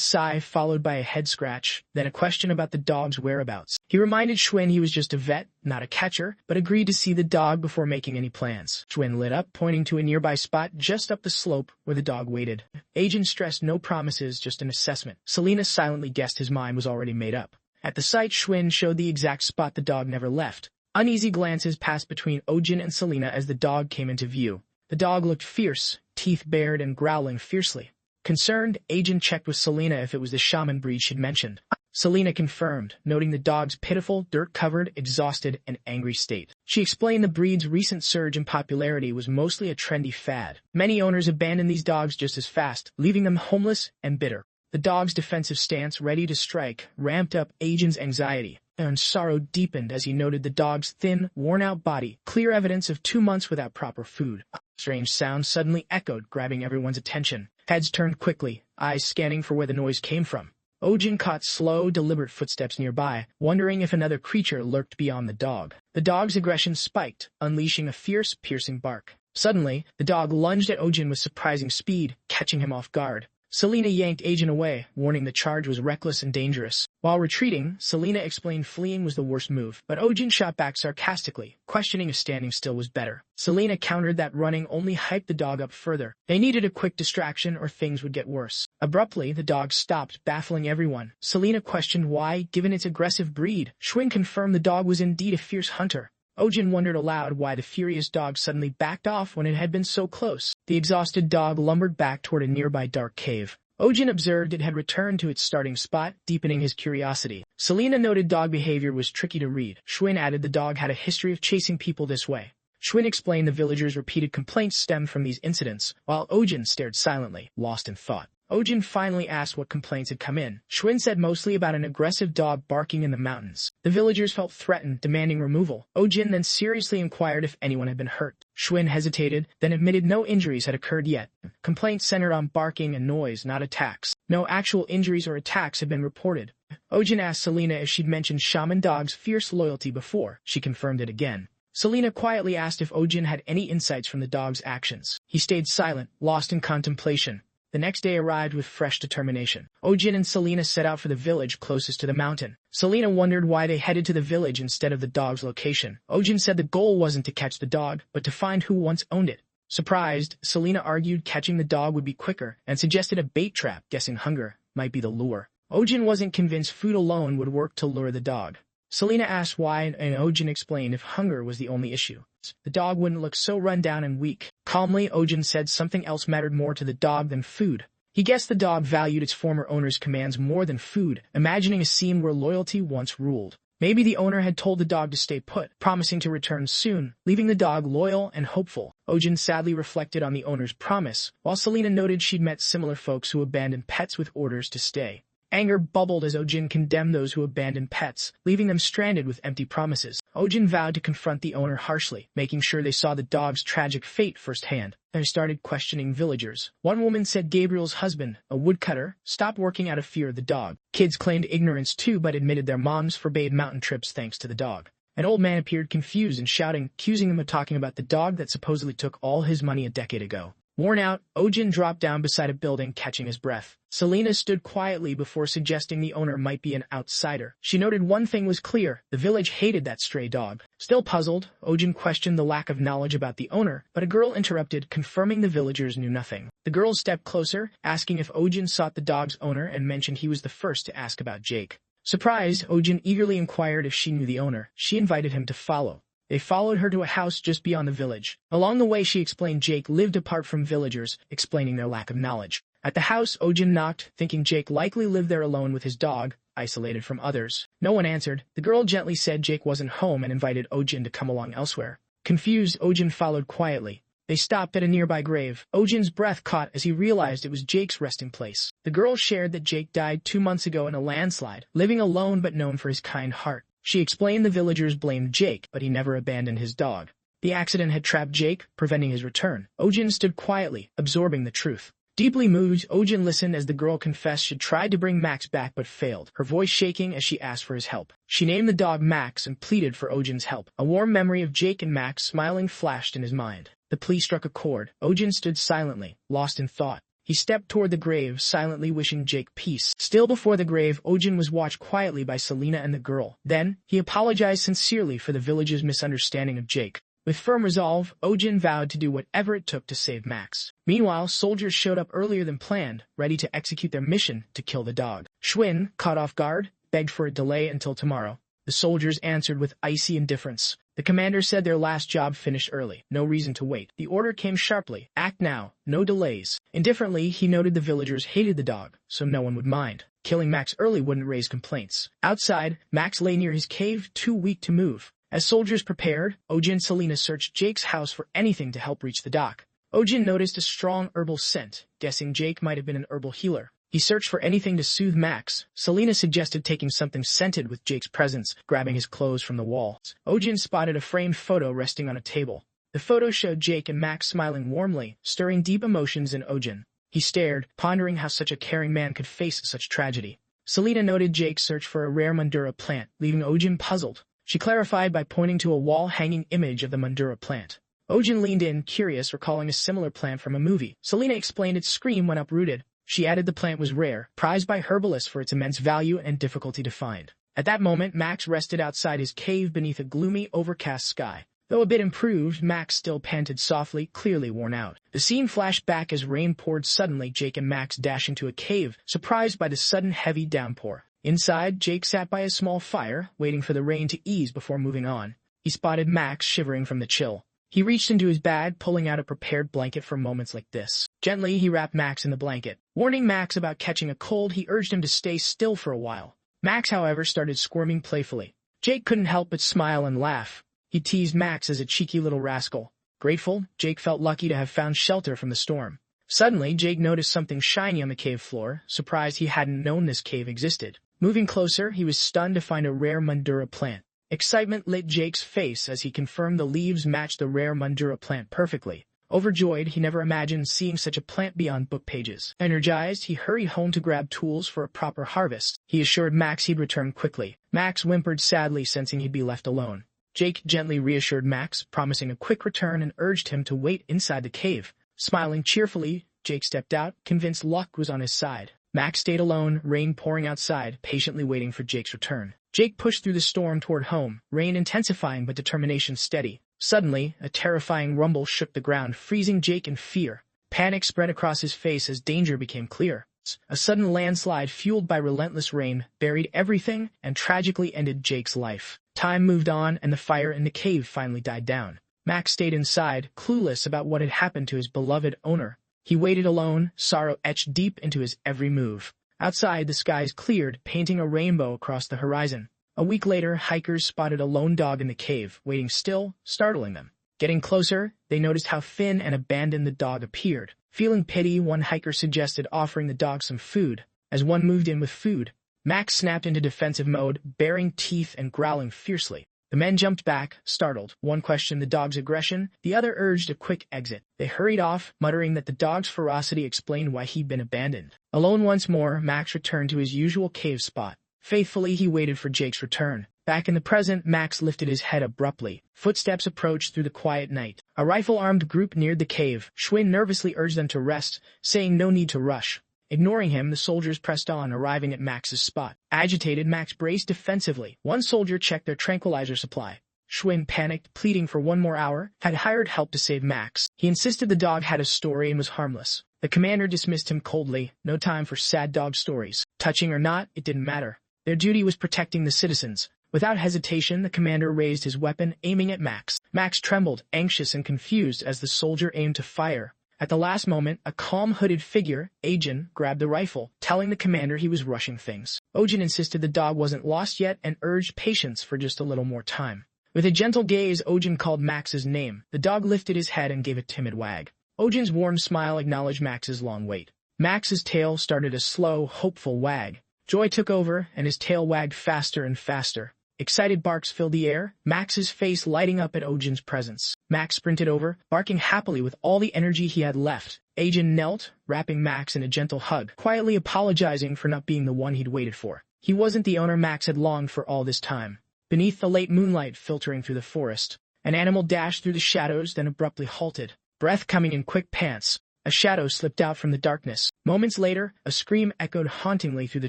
[SPEAKER 1] sigh followed by a head scratch, then a question about the dog's whereabouts. He reminded Schwinn he was just a vet, not a catcher, but agreed to see the dog before making any plans. Schwinn lit up, pointing to a nearby spot just up the slope where the dog waited. Ohjin stressed no promises, just an assessment. Selena silently guessed his mind was already made up. At the site, Schwinn showed the exact spot the dog never left. Uneasy glances passed between Ohjin and Selena as the dog came into view. The dog looked fierce, teeth bared and growling fiercely. Concerned, Ohjin checked with Selena if it was the shaman breed she'd mentioned. Selena confirmed, noting the dog's pitiful, dirt-covered, exhausted, and angry state. She explained the breed's recent surge in popularity was mostly a trendy fad. Many owners abandoned these dogs just as fast, leaving them homeless and bitter. The dog's defensive stance, ready to strike, ramped up Ohjin's anxiety, and sorrow deepened as he noted the dog's thin, worn-out body, clear evidence of 2 months without proper food. Strange sounds suddenly echoed, grabbing everyone's attention. Heads turned quickly, eyes scanning for where the noise came from. Ohjin caught slow, deliberate footsteps nearby, wondering if another creature lurked beyond the dog. The dog's aggression spiked, unleashing a fierce, piercing bark. Suddenly, the dog lunged at Ohjin with surprising speed, catching him off guard. Selena yanked Ohjin away, warning the charge was reckless and dangerous. While retreating, Selena explained fleeing was the worst move, but Ohjin shot back sarcastically, questioning if standing still was better. Selena countered that running only hyped the dog up further. They needed a quick distraction or things would get worse. Abruptly, the dog stopped, baffling everyone. Selena questioned why, given its aggressive breed. Schwinn confirmed the dog was indeed a fierce hunter. Ohjin wondered aloud why the furious dog suddenly backed off when it had been so close. The exhausted dog lumbered back toward a nearby dark cave. Ohjin observed it had returned to its starting spot, deepening his curiosity. Selena noted dog behavior was tricky to read. Schwinn added the dog had a history of chasing people this way. Schwinn explained the villagers' repeated complaints stemmed from these incidents, while Ohjin stared silently, lost in thought. Ohjin finally asked what complaints had come in. Schwinn said mostly about an aggressive dog barking in the mountains. The villagers felt threatened, demanding removal. Ohjin then seriously inquired if anyone had been hurt. Schwinn hesitated, then admitted no injuries had occurred yet. Complaints centered on barking and noise, not attacks. No actual injuries or attacks had been reported. Ohjin asked Selena if she'd mentioned shaman dog's fierce loyalty before. She confirmed it again. Selena quietly asked if Ohjin had any insights from the dog's actions. He stayed silent, lost in contemplation. The next day arrived with fresh determination. Ohjin and Selena set out for the village closest to the mountain. Selena wondered why they headed to the village instead of the dog's location. Ohjin said the goal wasn't to catch the dog, but to find who once owned it. Surprised, Selena argued catching the dog would be quicker and suggested a bait trap, guessing hunger might be the lure. Ohjin wasn't convinced food alone would work to lure the dog. Selena asked why, and Ohjin explained if hunger was the only issue. The dog wouldn't look so run down and weak. Calmly, Ohjin said something else mattered more to the dog than food. He guessed the dog valued its former owner's commands more than food, imagining a scene where loyalty once ruled. Maybe the owner had told the dog to stay put, promising to return soon, leaving the dog loyal and hopeful. Ohjin sadly reflected on the owner's promise, while Selena noted she'd met similar folks who abandoned pets with orders to stay. Anger bubbled as Ohjin condemned those who abandoned pets, leaving them stranded with empty promises. Ohjin vowed to confront the owner harshly, making sure they saw the dog's tragic fate firsthand. They started questioning villagers. One woman said Gabriel's husband, a woodcutter, stopped working out of fear of the dog. Kids claimed ignorance too, but admitted their moms forbade mountain trips thanks to the dog. An old man appeared confused and shouting, accusing them of talking about the dog that supposedly took all his money a decade ago. Worn out, Ohjin dropped down beside a building, catching his breath. Selena stood quietly before suggesting the owner might be an outsider. She noted one thing was clear: the village hated that stray dog. Still puzzled, Ohjin questioned the lack of knowledge about the owner, but a girl interrupted, confirming the villagers knew nothing. The girl stepped closer, asking if Ohjin sought the dog's owner, and mentioned he was the first to ask about Jake. Surprised, Ohjin eagerly inquired if she knew the owner. She invited him to follow. They followed her to a house just beyond the village. Along the way, she explained Jake lived apart from villagers, explaining their lack of knowledge. At the house, Ohjin knocked, thinking Jake likely lived there alone with his dog, isolated from others. No one answered. The girl gently said Jake wasn't home and invited Ohjin to come along elsewhere. Confused, Ohjin followed quietly. They stopped at a nearby grave. Ohjin's breath caught as he realized it was Jake's resting place. The girl shared that Jake died 2 months ago in a landslide, living alone but known for his kind heart. She explained the villagers blamed Jake, but he never abandoned his dog. The accident had trapped Jake, preventing his return. Ohjin stood quietly, absorbing the truth. Deeply moved, Ohjin listened as the girl confessed she'd tried to bring Max back but failed, her voice shaking as she asked for his help. She named the dog Max and pleaded for Ohjin's help. A warm memory of Jake and Max smiling flashed in his mind. The plea struck a chord. Ohjin stood silently, lost in thought. He stepped toward the grave, silently wishing Jake peace. Still before the grave, Ohjin was watched quietly by Selena and the girl. Then, he apologized sincerely for the village's misunderstanding of Jake. With firm resolve, Ohjin vowed to do whatever it took to save Max. Meanwhile, soldiers showed up earlier than planned, ready to execute their mission to kill the dog. Schwinn, caught off guard, begged for a delay until tomorrow. The soldiers answered with icy indifference. The commander said their last job finished early, no reason to wait. The order came sharply, act now, no delays. Indifferently, he noted the villagers hated the dog, so no one would mind. Killing Max early wouldn't raise complaints. Outside, Max lay near his cave, too weak to move. As soldiers prepared, Ohjin and Selena searched Jake's house for anything to help reach the dock. Ohjin noticed a strong herbal scent, guessing Jake might have been an herbal healer. He searched for anything to soothe Max. Selena suggested taking something scented with Jake's presence, grabbing his clothes from the walls. Ohjin spotted a framed photo resting on a table. The photo showed Jake and Max smiling warmly, stirring deep emotions in Ohjin. He stared, pondering how such a caring man could face such tragedy. Selena noted Jake's search for a rare Mundura plant, leaving Ohjin puzzled. She clarified by pointing to a wall-hanging image of the Mundura plant. Ohjin leaned in, curious, recalling a similar plant from a movie. Selena explained its scream when uprooted. She added the plant was rare, prized by herbalists for its immense value and difficulty to find. At that moment, Max rested outside his cave beneath a gloomy, overcast sky. Though a bit improved, Max still panted softly, clearly worn out. The scene flashed back as rain poured suddenly. Jake and Max dashed into a cave, surprised by the sudden heavy downpour. Inside, Jake sat by a small fire, waiting for the rain to ease before moving on. He spotted Max shivering from the chill. He reached into his bag, pulling out a prepared blanket for moments like this. Gently, he wrapped Max in the blanket. Warning Max about catching a cold, he urged him to stay still for a while. Max, however, started squirming playfully. Jake couldn't help but smile and laugh. He teased Max as a cheeky little rascal. Grateful, Jake felt lucky to have found shelter from the storm. Suddenly, Jake noticed something shiny on the cave floor, surprised he hadn't known this cave existed. Moving closer, he was stunned to find a rare Mundura plant. Excitement lit Jake's face as he confirmed the leaves matched the rare Mundura plant perfectly. Overjoyed, he never imagined seeing such a plant beyond book pages. Energized, he hurried home to grab tools for a proper harvest. He assured Max he'd return quickly. Max whimpered sadly, sensing he'd be left alone. Jake gently reassured Max, promising a quick return, and urged him to wait inside the cave. Smiling cheerfully, Jake stepped out, convinced luck was on his side. Max stayed alone, rain pouring outside, patiently waiting for Jake's return. Jake pushed through the storm toward home, rain intensifying but determination steady. Suddenly, a terrifying rumble shook the ground, freezing Jake in fear. Panic spread across his face as danger became clear. A sudden landslide fueled by relentless rain buried everything and tragically ended Jake's life. Time moved on and the fire in the cave finally died down. Max stayed inside, clueless about what had happened to his beloved owner. He waited alone, sorrow etched deep into his every move. Outside, the skies cleared, painting a rainbow across the horizon. A week later, hikers spotted a lone dog in the cave, waiting still, startling them. Getting closer, they noticed how thin and abandoned the dog appeared. Feeling pity, one hiker suggested offering the dog some food. As one moved in with food, Max snapped into defensive mode, baring teeth and growling fiercely. The men jumped back, startled. One questioned the dog's aggression, the other urged a quick exit. They hurried off, muttering that the dog's ferocity explained why he'd been abandoned. Alone once more, Max returned to his usual cave spot. Faithfully, he waited for Jake's return. Back in the present, Max lifted his head abruptly. Footsteps approached through the quiet night. A rifle-armed group neared the cave. Schwinn nervously urged them to rest, saying no need to rush. Ignoring him, the soldiers pressed on, arriving at Max's spot. Agitated, Max braced defensively. One soldier checked their tranquilizer supply. Schwinn panicked, pleading for one more hour, had hired help to save Max. He insisted the dog had a story and was harmless. The commander dismissed him coldly. No time for sad dog stories. Touching or not, it didn't matter. Their duty was protecting the citizens. Without hesitation, the commander raised his weapon, aiming at Max. Max trembled, anxious and confused as the soldier aimed to fire. At the last moment, a calm hooded figure, Ohjin, grabbed the rifle, telling the commander he was rushing things. Ohjin insisted the dog wasn't lost yet and urged patience for just a little more time. With a gentle gaze, Ohjin called Max's name. The dog lifted his head and gave a timid wag. Ohjin's warm smile acknowledged Max's long wait. Max's tail started a slow, hopeful wag. Joy took over, and his tail wagged faster and faster. Excited barks filled the air, Max's face lighting up at Ohjin's presence. Max sprinted over, barking happily with all the energy he had left. Ohjin knelt, wrapping Max in a gentle hug, quietly apologizing for not being the one he'd waited for. He wasn't the owner Max had longed for all this time. Beneath the late moonlight filtering through the forest, an animal dashed through the shadows, then abruptly halted, breath coming in quick pants. A shadow slipped out from the darkness. Moments later, a scream echoed hauntingly through the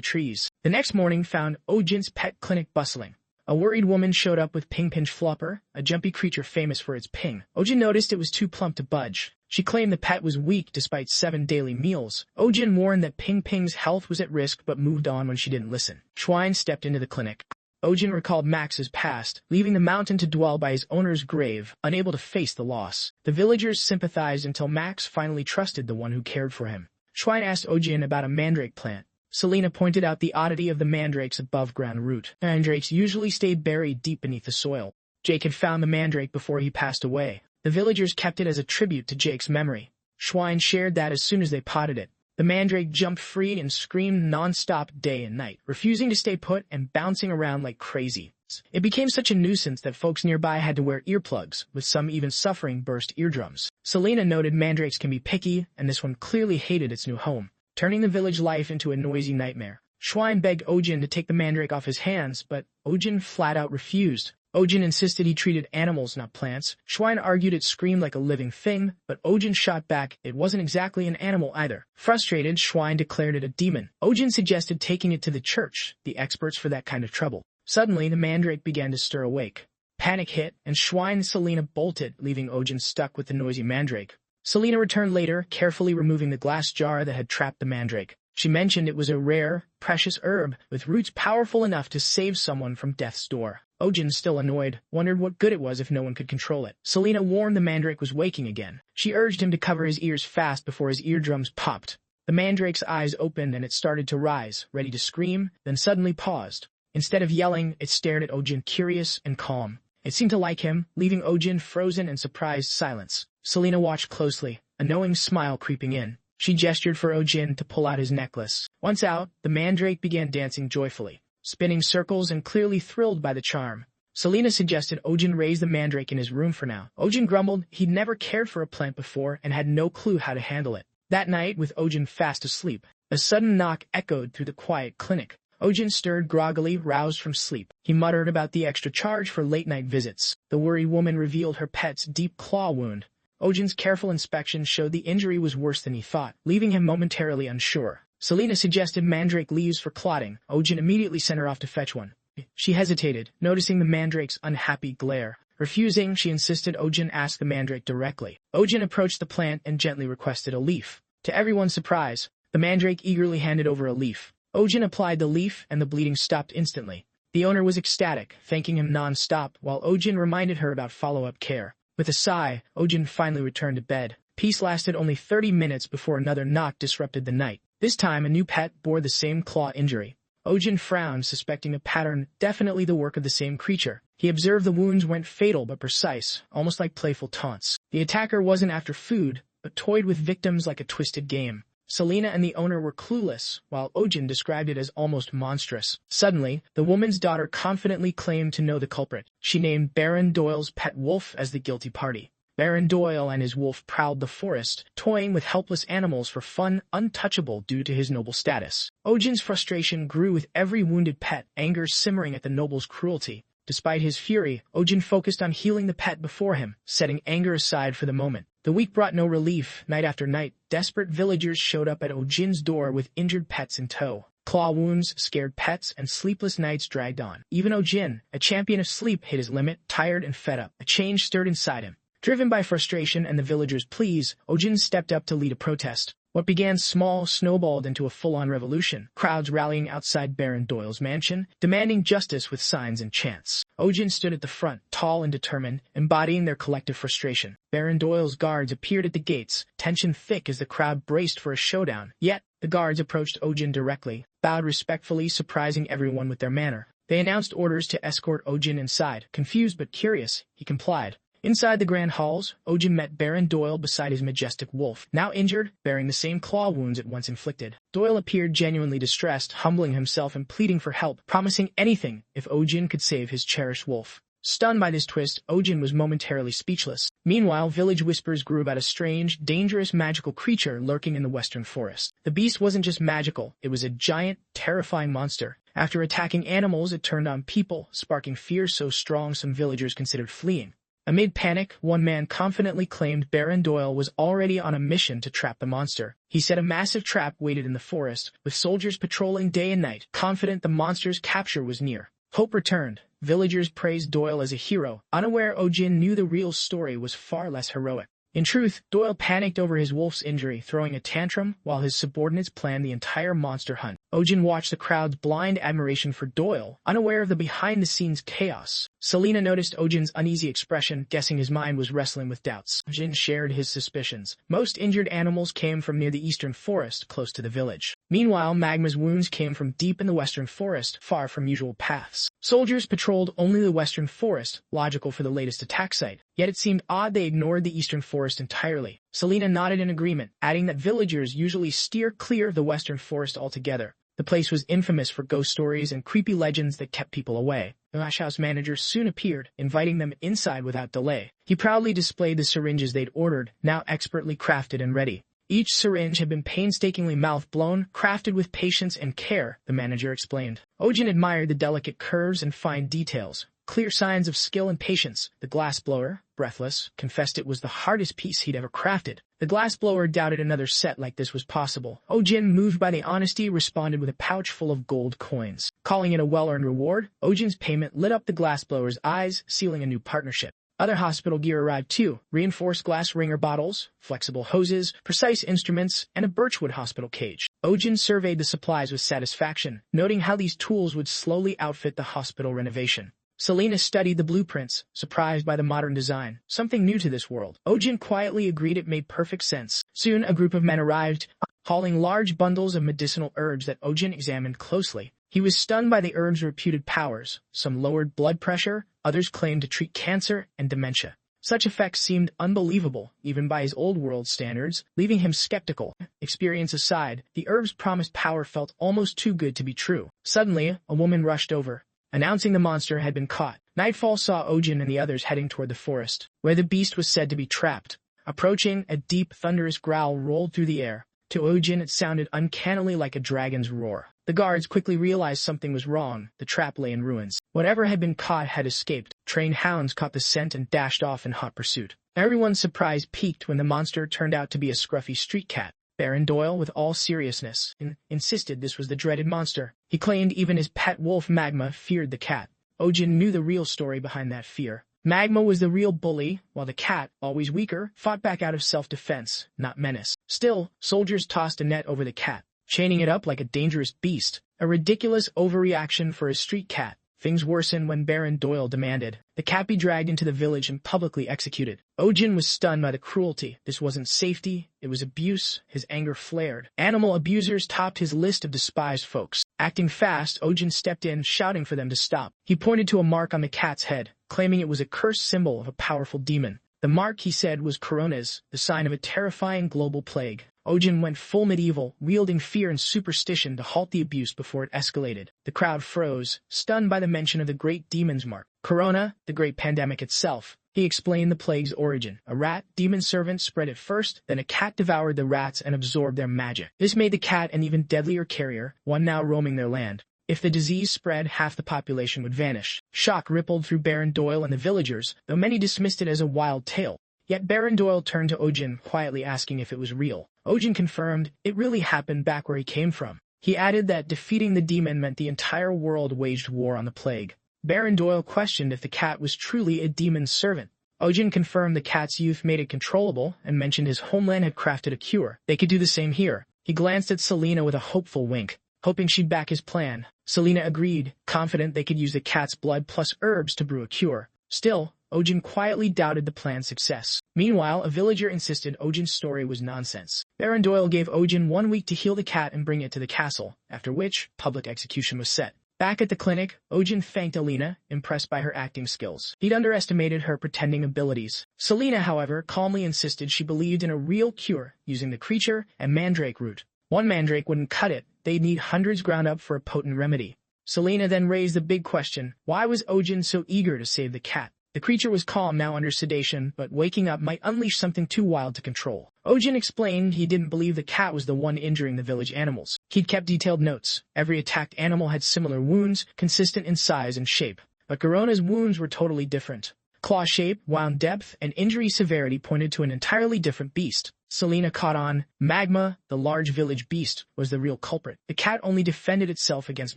[SPEAKER 1] trees. The next morning found Ohjin's pet clinic bustling. A worried woman showed up with Ping Pinch Flopper, a jumpy creature famous for its ping. Ohjin noticed it was too plump to budge. She claimed the pet was weak despite 7 daily meals. Ohjin warned that Ping Ping's health was at risk but moved on when she didn't listen. Schwein stepped into the clinic. Ohjin recalled Max's past, leaving the mountain to dwell by his owner's grave, unable to face the loss. The villagers sympathized until Max finally trusted the one who cared for him. Schwein asked Ohjin about a mandrake plant. Selena pointed out the oddity of the mandrake's above-ground root. Mandrakes usually stay buried deep beneath the soil. Jake had found the mandrake before he passed away. The villagers kept it as a tribute to Jake's memory. Schwein shared that as soon as they potted it. The mandrake jumped free and screamed non-stop day and night, refusing to stay put and bouncing around like crazy. It became such a nuisance that folks nearby had to wear earplugs, with some even suffering burst eardrums. Selena noted mandrakes can be picky, and this one clearly hated its new home, turning the village life into a noisy nightmare. Schwein begged Ohjin to take the mandrake off his hands, but Ohjin flat-out refused. Ohjin insisted he treated animals, not plants. Schwein argued it screamed like a living thing, but Ohjin shot back it wasn't exactly an animal either. Frustrated, Schwein declared it a demon. Ohjin suggested taking it to the church, the experts for that kind of trouble. Suddenly, the mandrake began to stir awake. Panic hit, and Schwein and Selena bolted, leaving Ohjin stuck with the noisy mandrake. Selena returned later, carefully removing the glass jar that had trapped the mandrake. She mentioned it was a rare, precious herb, with roots powerful enough to save someone from death's door. Ohjin, still annoyed, wondered what good it was if no one could control it. Selena warned the mandrake was waking again. She urged him to cover his ears fast before his eardrums popped. The mandrake's eyes opened and it started to rise, ready to scream, then suddenly paused. Instead of yelling, it stared at Ohjin, curious and calm. It seemed to like him, leaving Ohjin frozen in surprised silence. Selena watched closely, a knowing smile creeping in. She gestured for Ohjin to pull out his necklace. Once out, the mandrake began dancing joyfully, spinning circles and clearly thrilled by the charm. Selena suggested Ohjin raise the mandrake in his room for now. Ohjin grumbled he'd never cared for a plant before and had no clue how to handle it. That night, with Ohjin fast asleep, a sudden knock echoed through the quiet clinic. Ohjin stirred groggily, roused from sleep. He muttered about the extra charge for late-night visits. The worried woman revealed her pet's deep claw wound. Ohjin's careful inspection showed the injury was worse than he thought, leaving him momentarily unsure. Selena suggested mandrake leaves for clotting. Ohjin immediately sent her off to fetch one. She hesitated, noticing the mandrake's unhappy glare. Refusing, she insisted Ohjin ask the mandrake directly. Ohjin approached the plant and gently requested a leaf. To everyone's surprise, the mandrake eagerly handed over a leaf. Ohjin applied the leaf, and the bleeding stopped instantly. The owner was ecstatic, thanking him non-stop, while Ohjin reminded her about follow-up care. With a sigh, Ohjin finally returned to bed. Peace lasted only 30 minutes before another knock disrupted the night. This time, a new pet bore the same claw injury. Ohjin frowned, suspecting a pattern, definitely the work of the same creature. He observed the wounds went fatal but precise, almost like playful taunts. The attacker wasn't after food, but toyed with victims like a twisted game. Selena and the owner were clueless, while Ohjin described it as almost monstrous. Suddenly, the woman's daughter confidently claimed to know the culprit. She named Baron Doyle's pet wolf as the guilty party. Baron Doyle and his wolf prowled the forest, toying with helpless animals for fun, untouchable due to his noble status. Ohjin's frustration grew with every wounded pet, anger simmering at the noble's cruelty. Despite his fury, Ohjin focused on healing the pet before him, setting anger aside for the moment. The week brought no relief. Night after night, desperate villagers showed up at Ohjin's door with injured pets in tow. Claw wounds, scared pets, and sleepless nights dragged on. Even Ohjin, a champion of sleep, hit his limit, tired and fed up. A change stirred inside him. Driven by frustration and the villagers' pleas, Ohjin stepped up to lead a protest. What began small snowballed into a full-on revolution, crowds rallying outside Baron Doyle's mansion, demanding justice with signs and chants. Ohjin stood at the front, tall and determined, embodying their collective frustration. Baron Doyle's guards appeared at the gates, tension thick as the crowd braced for a showdown. Yet, the guards approached Ohjin directly, bowed respectfully, surprising everyone with their manner. They announced orders to escort Ohjin inside. Confused but curious, he complied. Inside the grand halls, Ohjin met Baron Doyle beside his majestic wolf, now injured, bearing the same claw wounds it once inflicted. Doyle appeared genuinely distressed, humbling himself and pleading for help, promising anything if Ohjin could save his cherished wolf. Stunned by this twist, Ohjin was momentarily speechless. Meanwhile, village whispers grew about a strange, dangerous magical creature lurking in the western forest. The beast wasn't just magical, it was a giant, terrifying monster. After attacking animals, it turned on people, sparking fear so strong some villagers considered fleeing. Amid panic, one man confidently claimed Baron Doyle was already on a mission to trap the monster. He said a massive trap waited in the forest, with soldiers patrolling day and night, confident the monster's capture was near. Hope returned. Villagers praised Doyle as a hero, unaware Ohjin knew the real story was far less heroic. In truth, Doyle panicked over his wolf's injury, throwing a tantrum while his subordinates planned the entire monster hunt. Ohjin watched the crowd's blind admiration for Doyle, unaware of the behind-the-scenes chaos. Selena noticed Ohjin's uneasy expression, guessing his mind was wrestling with doubts. Ohjin shared his suspicions. Most injured animals came from near the eastern forest, close to the village. Meanwhile, Magma's wounds came from deep in the western forest, far from usual paths. Soldiers patrolled only the western forest, logical for the latest attack site. Yet it seemed odd they ignored the eastern forest entirely. Selena nodded in agreement, adding that villagers usually steer clear of the western forest altogether. The place was infamous for ghost stories and creepy legends that kept people away. The Ash House manager soon appeared, inviting them inside without delay. He proudly displayed the syringes they'd ordered, now expertly crafted and ready. Each syringe had been painstakingly mouth-blown, crafted with patience and care, the manager explained. Ohjin admired the delicate curves and fine details, clear signs of skill and patience. The glassblower, breathless, confessed it was the hardest piece he'd ever crafted. The glassblower doubted another set like this was possible. Ohjin, moved by the honesty, responded with a pouch full of gold coins. Calling it a well-earned reward, Ohjin's payment lit up the glassblower's eyes, sealing a new partnership. Other hospital gear arrived too: reinforced glass ringer bottles, flexible hoses, precise instruments, and a birchwood hospital cage. Ohjin surveyed the supplies with satisfaction, noting how these tools would slowly outfit the hospital renovation. Selena studied the blueprints, surprised by the modern design, something new to this world. Ohjin quietly agreed it made perfect sense. Soon, a group of men arrived, hauling large bundles of medicinal herbs that Ohjin examined closely. He was stunned by the herbs' reputed powers. Some lowered blood pressure, others claimed to treat cancer and dementia. Such effects seemed unbelievable, even by his old-world standards, leaving him skeptical. Experience aside, the herbs' promised power felt almost too good to be true. Suddenly, a woman rushed over, announcing the monster had been caught. Nightfall saw Ohjin and the others heading toward the forest, where the beast was said to be trapped. Approaching, a deep, thunderous growl rolled through the air. To Ohjin, it sounded uncannily like a dragon's roar. The guards quickly realized something was wrong. The trap lay in ruins. Whatever had been caught had escaped. Trained hounds caught the scent and dashed off in hot pursuit. Everyone's surprise peaked when the monster turned out to be a scruffy street cat. Baron Doyle, with all seriousness, insisted this was the dreaded monster. He claimed even his pet wolf Magma feared the cat. Ohjin knew the real story behind that fear. Magma was the real bully, while the cat, always weaker, fought back out of self-defense, not menace. Still, soldiers tossed a net over the cat, chaining it up like a dangerous beast. A ridiculous overreaction for a street cat. Things worsened when Baron Doyle demanded the cat be dragged into the village and publicly executed. Ohjin was stunned by the cruelty. This wasn't safety, it was abuse. His anger flared. Animal abusers topped his list of despised folks. Acting fast, Ohjin stepped in, shouting for them to stop. He pointed to a mark on the cat's head, claiming it was a cursed symbol of a powerful demon. The mark, he said, was Coronas, the sign of a terrifying global plague. Ohjin went full medieval, wielding fear and superstition to halt the abuse before it escalated. The crowd froze, stunned by the mention of the great demon's mark. Corona, the great pandemic itself. He explained the plague's origin. A rat demon servant spread it first, then a cat devoured the rats and absorbed their magic. This made the cat an even deadlier carrier, one now roaming their land. If the disease spread, half the population would vanish. Shock rippled through Baron Doyle and the villagers, though many dismissed it as a wild tale. Yet Baron Doyle turned to Ohjin, quietly asking if it was real. Ohjin confirmed it really happened back where he came from. He added that defeating the demon meant the entire world waged war on the plague. Baron Doyle questioned if the cat was truly a demon's servant. Ohjin confirmed the cat's youth made it controllable and mentioned his homeland had crafted a cure. They could do the same here. He glanced at Selena with a hopeful wink, hoping she'd back his plan. Selena agreed, confident they could use the cat's blood plus herbs to brew a cure. Still, Ohjin quietly doubted the plan's success. Meanwhile, a villager insisted Ohjin's story was nonsense. Baron Doyle gave Ohjin 1 week to heal the cat and bring it to the castle, after which, public execution was set. Back at the clinic, Ohjin thanked Alina, impressed by her acting skills. He'd underestimated her pretending abilities. Selena, however, calmly insisted she believed in a real cure using the creature and mandrake root. One mandrake wouldn't cut it. They'd need hundreds ground up for a potent remedy. Selena then raised the big question: why was Ohjin so eager to save the cat? The creature was calm now under sedation, but waking up might unleash something too wild to control. Ohjin explained he didn't believe the cat was the one injuring the village animals. He'd kept detailed notes. Every attacked animal had similar wounds, consistent in size and shape. But Garona's wounds were totally different. Claw shape, wound depth, and injury severity pointed to an entirely different beast. Selena caught on. Magma, the large village beast, was the real culprit. The cat only defended itself against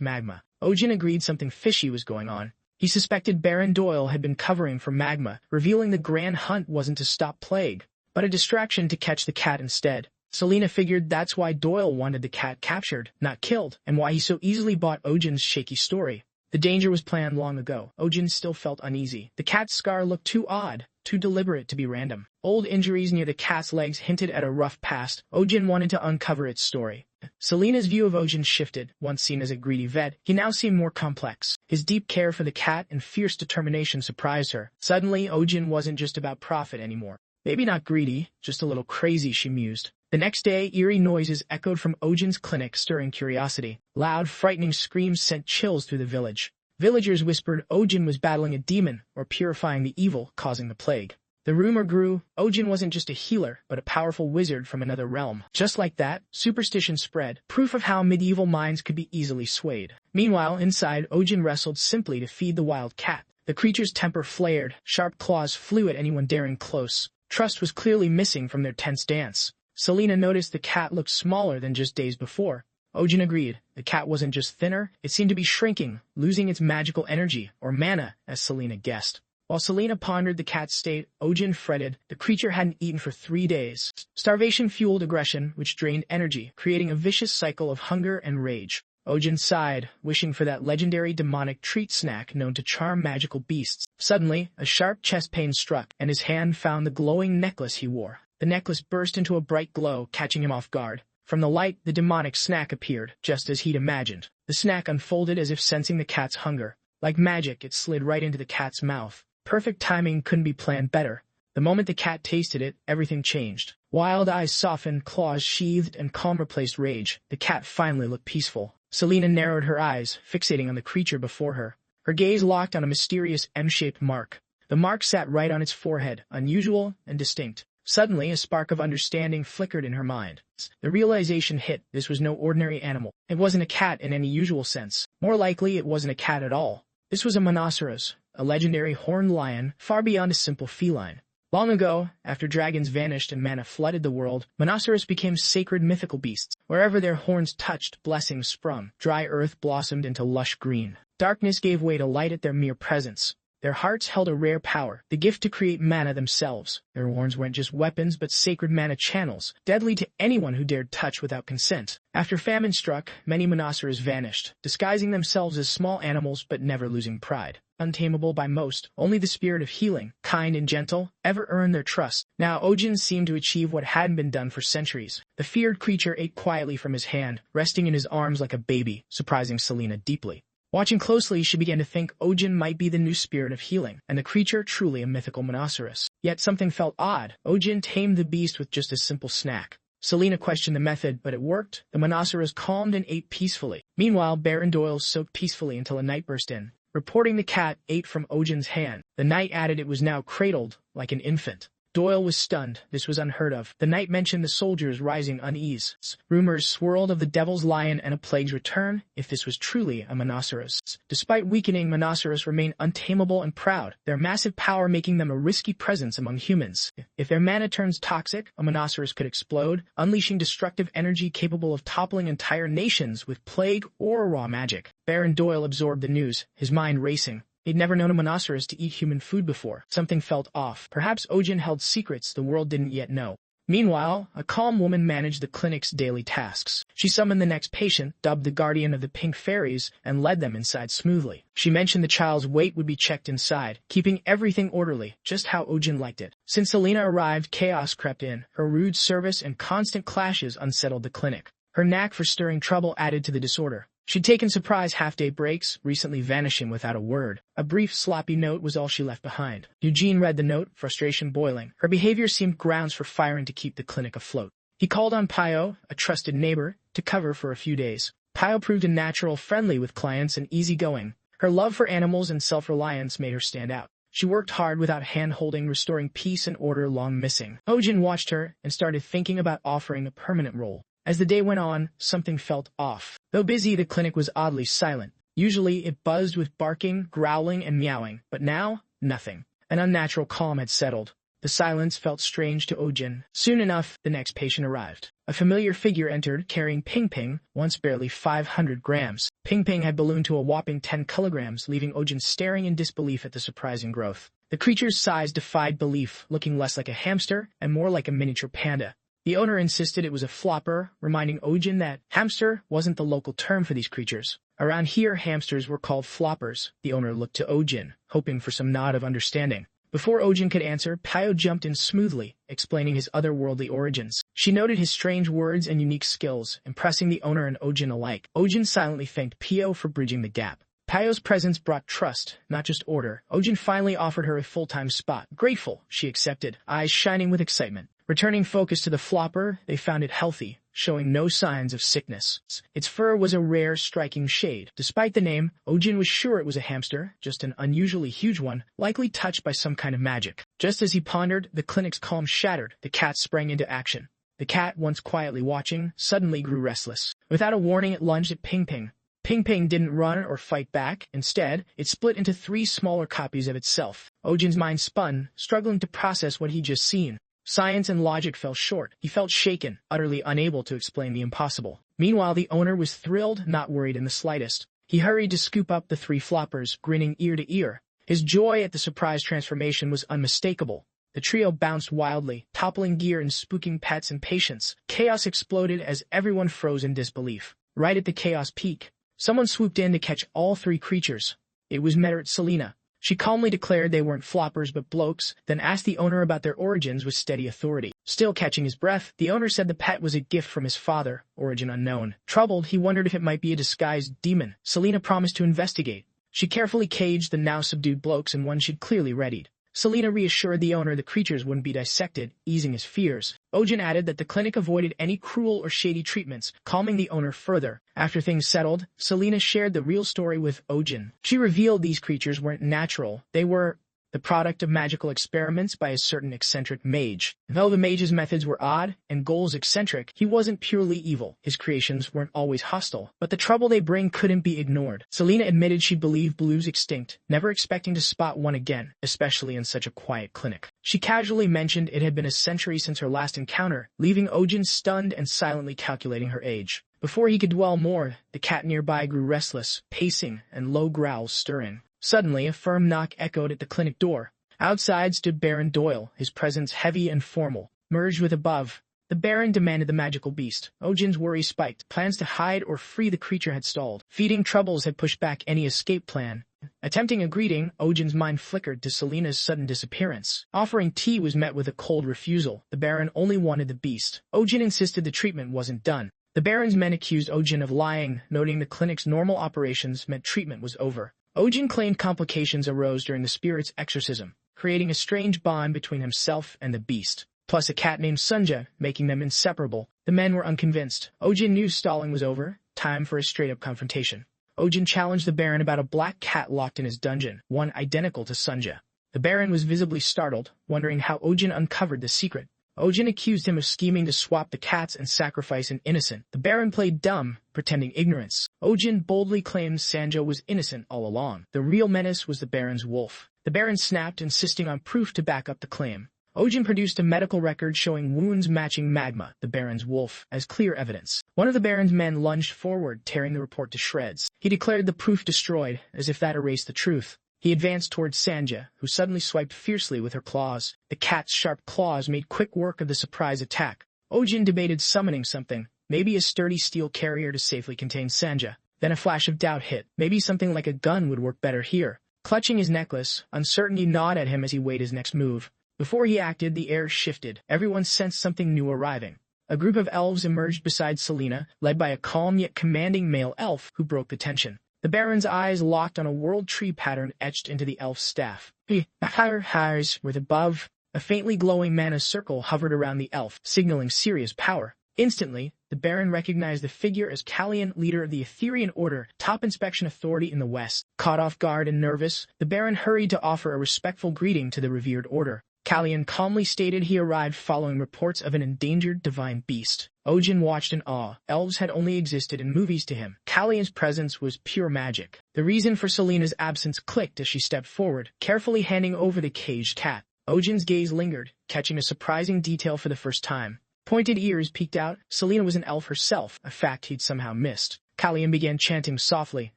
[SPEAKER 1] Magma. Ohjin agreed something fishy was going on. He suspected Baron Doyle had been covering for Magma, revealing the grand hunt wasn't to stop Plague, but a distraction to catch the cat instead. Selena figured that's why Doyle wanted the cat captured, not killed, and why he so easily bought Ohjin's shaky story. The danger was planned long ago. Ohjin still felt uneasy. The cat's scar looked too odd, too deliberate to be random. Old injuries near the cat's legs hinted at a rough past. Ohjin wanted to uncover its story. Selena's view of Ohjin shifted. Once seen as a greedy vet, he now seemed more complex. His deep care for the cat and fierce determination surprised her. Suddenly, Ohjin wasn't just about profit anymore. Maybe not greedy, just a little crazy, she mused. The next day, eerie noises echoed from Ohjin's clinic, stirring curiosity. Loud, frightening screams sent chills through the village. Villagers whispered Ohjin was battling a demon or purifying the evil causing the plague. The rumor grew. Ohjin wasn't just a healer, but a powerful wizard from another realm. Just like that, superstition spread, proof of how medieval minds could be easily swayed. Meanwhile, inside, Ohjin wrestled simply to feed the wild cat. The creature's temper flared. Sharp claws flew at anyone daring close. Trust was clearly missing from their tense dance. Selena noticed the cat looked smaller than just days before. Ohjin agreed. The cat wasn't just thinner, it seemed to be shrinking, losing its magical energy, or mana, as Selena guessed. While Selena pondered the cat's state, Ohjin fretted. The creature hadn't eaten for 3 days. Starvation fueled aggression, which drained energy, creating a vicious cycle of hunger and rage. Ohjin sighed, wishing for that legendary demonic treat snack known to charm magical beasts. Suddenly, a sharp chest pain struck, and his hand found the glowing necklace he wore. The necklace burst into a bright glow, catching him off guard. From the light, the demonic snack appeared, just as he'd imagined. The snack unfolded as if sensing the cat's hunger. Like magic, it slid right into the cat's mouth. Perfect timing couldn't be planned better. The moment the cat tasted it, everything changed. Wild eyes softened, claws sheathed, and calm replaced rage. The cat finally looked peaceful. Selena narrowed her eyes, fixating on the creature before her. Her gaze locked on a mysterious M-shaped mark. The mark sat right on its forehead, unusual and distinct. Suddenly, a spark of understanding flickered in her mind. The realization hit: this was no ordinary animal. It wasn't a cat in any usual sense. More likely, it wasn't a cat at all. This was a Monoceros, a legendary horned lion, far beyond a simple feline. Long ago, after dragons vanished and mana flooded the world, Monoceros became sacred mythical beasts. Wherever their horns touched, blessings sprung. Dry earth blossomed into lush green. Darkness gave way to light at their mere presence. Their hearts held a rare power, the gift to create mana themselves. Their horns weren't just weapons, but sacred mana channels, deadly to anyone who dared touch without consent. After famine struck, many Monoceros vanished, disguising themselves as small animals but never losing pride. Untamable by most, only the spirit of healing, kind and gentle, ever earned their trust. Now Ohjin seemed to achieve what hadn't been done for centuries. The feared creature ate quietly from his hand, resting in his arms like a baby, surprising Selena deeply. Watching closely, she began to think Ohjin might be the new spirit of healing, and the creature truly a mythical Monoceros. Yet something felt odd. Ohjin tamed the beast with just a simple snack. Selena questioned the method, but it worked. The Monoceros calmed and ate peacefully. Meanwhile, Baron Doyle soaked peacefully until a knight burst in, reporting the cat ate from Ohjin's hand. The knight added it was now cradled, like an infant. Doyle was stunned. This was unheard of. The knight mentioned the soldiers' rising unease. Rumors swirled of the devil's lion and a plague's return, if this was truly a Monoceros. Despite weakening, Monoceros remained untamable and proud, their massive power making them a risky presence among humans. If their mana turns toxic, a Monoceros could explode, unleashing destructive energy capable of toppling entire nations with plague or raw magic. Baron Doyle absorbed the news, his mind racing. He'd never known a Monoceros to eat human food before. Something felt off. Perhaps Ohjin held secrets the world didn't yet know. Meanwhile, a calm woman managed the clinic's daily tasks. She summoned the next patient, dubbed the guardian of the pink fairies, and led them inside smoothly. She mentioned the child's weight would be checked inside, keeping everything orderly, just how Ohjin liked it. Since Selena arrived, chaos crept in. Her rude service and constant clashes unsettled the clinic. Her knack for stirring trouble added to the disorder. She'd taken surprise half-day breaks, recently vanishing without a word. A brief, sloppy note was all she left behind. Eugene read the note, frustration boiling. Her behavior seemed grounds for firing to keep the clinic afloat. He called on Pio, a trusted neighbor, to cover for a few days. Pio proved a natural, friendly with clients and easygoing. Her love for animals and self-reliance made her stand out. She worked hard without hand-holding, restoring peace and order long missing. Ohjin watched her and started thinking about offering a permanent role. As the day went on, something felt off. Though busy, the clinic was oddly silent. Usually, it buzzed with barking, growling, and meowing, but now, nothing. An unnatural calm had settled. The silence felt strange to Ohjin. Soon enough, the next patient arrived. A familiar figure entered, carrying Ping Ping, once barely 500 grams. Ping Ping had ballooned to a whopping 10 kilograms, leaving Ohjin staring in disbelief at the surprising growth. The creature's size defied belief, looking less like a hamster and more like a miniature panda. The owner insisted it was a flopper, reminding Ohjin that hamster wasn't the local term for these creatures. Around here, hamsters were called floppers. The owner looked to Ohjin, hoping for some nod of understanding. Before Ohjin could answer, Pio jumped in smoothly, explaining his otherworldly origins. She noted his strange words and unique skills, impressing the owner and Ohjin alike. Ohjin silently thanked Pio for bridging the gap. Pio's presence brought trust, not just order. Ohjin finally offered her a full-time spot. Grateful, she accepted, eyes shining with excitement. Returning focus to the flopper, they found it healthy, showing no signs of sickness. Its fur was a rare, striking shade. Despite the name, Ohjin was sure it was a hamster, just an unusually huge one, likely touched by some kind of magic. Just as he pondered, the clinic's calm shattered. The cat sprang into action. The cat, once quietly watching, suddenly grew restless. Without a warning, it lunged at Ping Ping. Ping Ping didn't run or fight back. Instead, it split into 3 smaller copies of itself. Ohjin's mind spun, struggling to process what he'd just seen. Science and logic fell short. He felt shaken, utterly unable to explain the impossible. Meanwhile, the owner was thrilled, not worried in the slightest. He hurried to scoop up the 3 floppers, grinning ear to ear. His joy at the surprise transformation was unmistakable. The trio bounced wildly, toppling gear and spooking pets and patients. Chaos exploded as everyone froze in disbelief. Right at the chaos peak, someone swooped in to catch all 3 creatures. It was Medrit Selena. She calmly declared they weren't floppers but blokes, then asked the owner about their origins with steady authority. Still catching his breath, the owner said the pet was a gift from his father, origin unknown. Troubled, he wondered if it might be a disguised demon. Selena promised to investigate. She carefully caged the now subdued blokes in one she'd clearly readied. Selena reassured the owner the creatures wouldn't be dissected, easing his fears. Ohjin added that the clinic avoided any cruel or shady treatments, calming the owner further. After things settled, Selena shared the real story with Ohjin. She revealed these creatures weren't natural. They were the product of magical experiments by a certain eccentric mage. Though the mage's methods were odd and goals eccentric, he wasn't purely evil. His creations weren't always hostile, but the trouble they bring couldn't be ignored. Selena admitted she believed blues extinct, never expecting to spot one again, especially in such a quiet clinic. She casually mentioned it had been a century since her last encounter, leaving Ohjin stunned and silently calculating her age. Before he could dwell more, the cat nearby grew restless, pacing and low growls stirring. Suddenly, a firm knock echoed at the clinic door. Outside stood Baron Doyle, his presence heavy and formal. Merged with above, the Baron demanded the magical beast. Ohjin's worry spiked. Plans to hide or free the creature had stalled. Feeding troubles had pushed back any escape plan. Attempting a greeting, Ohjin's mind flickered to Selena's sudden disappearance. Offering tea was met with a cold refusal. The Baron only wanted the beast. Ohjin insisted the treatment wasn't done. The Baron's men accused Ohjin of lying, noting the clinic's normal operations meant treatment was over. Ohjin claimed complications arose during the spirit's exorcism, creating a strange bond between himself and the beast, plus a cat named Sunja, making them inseparable. The men were unconvinced. Ohjin knew stalling was over, time for a straight-up confrontation. Ohjin challenged the Baron about a black cat locked in his dungeon, one identical to Sunja. The Baron was visibly startled, wondering how Ohjin uncovered the secret. Ohjin accused him of scheming to swap the cats and sacrifice an innocent. The Baron played dumb, pretending ignorance. Ohjin boldly claimed Sanjo was innocent all along. The real menace was the Baron's wolf. The Baron snapped, insisting on proof to back up the claim. Ohjin produced a medical record showing wounds matching Magma, the Baron's wolf, as clear evidence. One of the Baron's men lunged forward, tearing the report to shreds. He declared the proof destroyed, as if that erased the truth. He advanced towards Sanja, who suddenly swiped fiercely with her claws. The cat's sharp claws made quick work of the surprise attack. Ohjin debated summoning something, maybe a sturdy steel carrier to safely contain Sanja. Then a flash of doubt hit. Maybe something like a gun would work better here. Clutching his necklace, uncertainty gnawed at him as he weighed his next move. Before he acted, the air shifted. Everyone sensed something new arriving. A group of elves emerged beside Selena, led by a calm yet commanding male elf who broke the tension. The Baron's eyes locked on a world tree pattern etched into the elf's staff. The hires were above. A faintly glowing mana circle hovered around the elf, signaling serious power. Instantly, the Baron recognized the figure as Kallian, leader of the Etherean Order, top inspection authority in the West. Caught off guard and nervous, the Baron hurried to offer a respectful greeting to the revered order. Kallian calmly stated he arrived following reports of an endangered divine beast. Ohjin watched in awe. Elves had only existed in movies to him. Kallian's presence was pure magic. The reason for Selena's absence clicked as she stepped forward, carefully handing over the caged cat. Ohjin's gaze lingered, catching a surprising detail for the first time. Pointed ears peeked out. Selena was an elf herself, a fact he'd somehow missed. Kallian began chanting softly,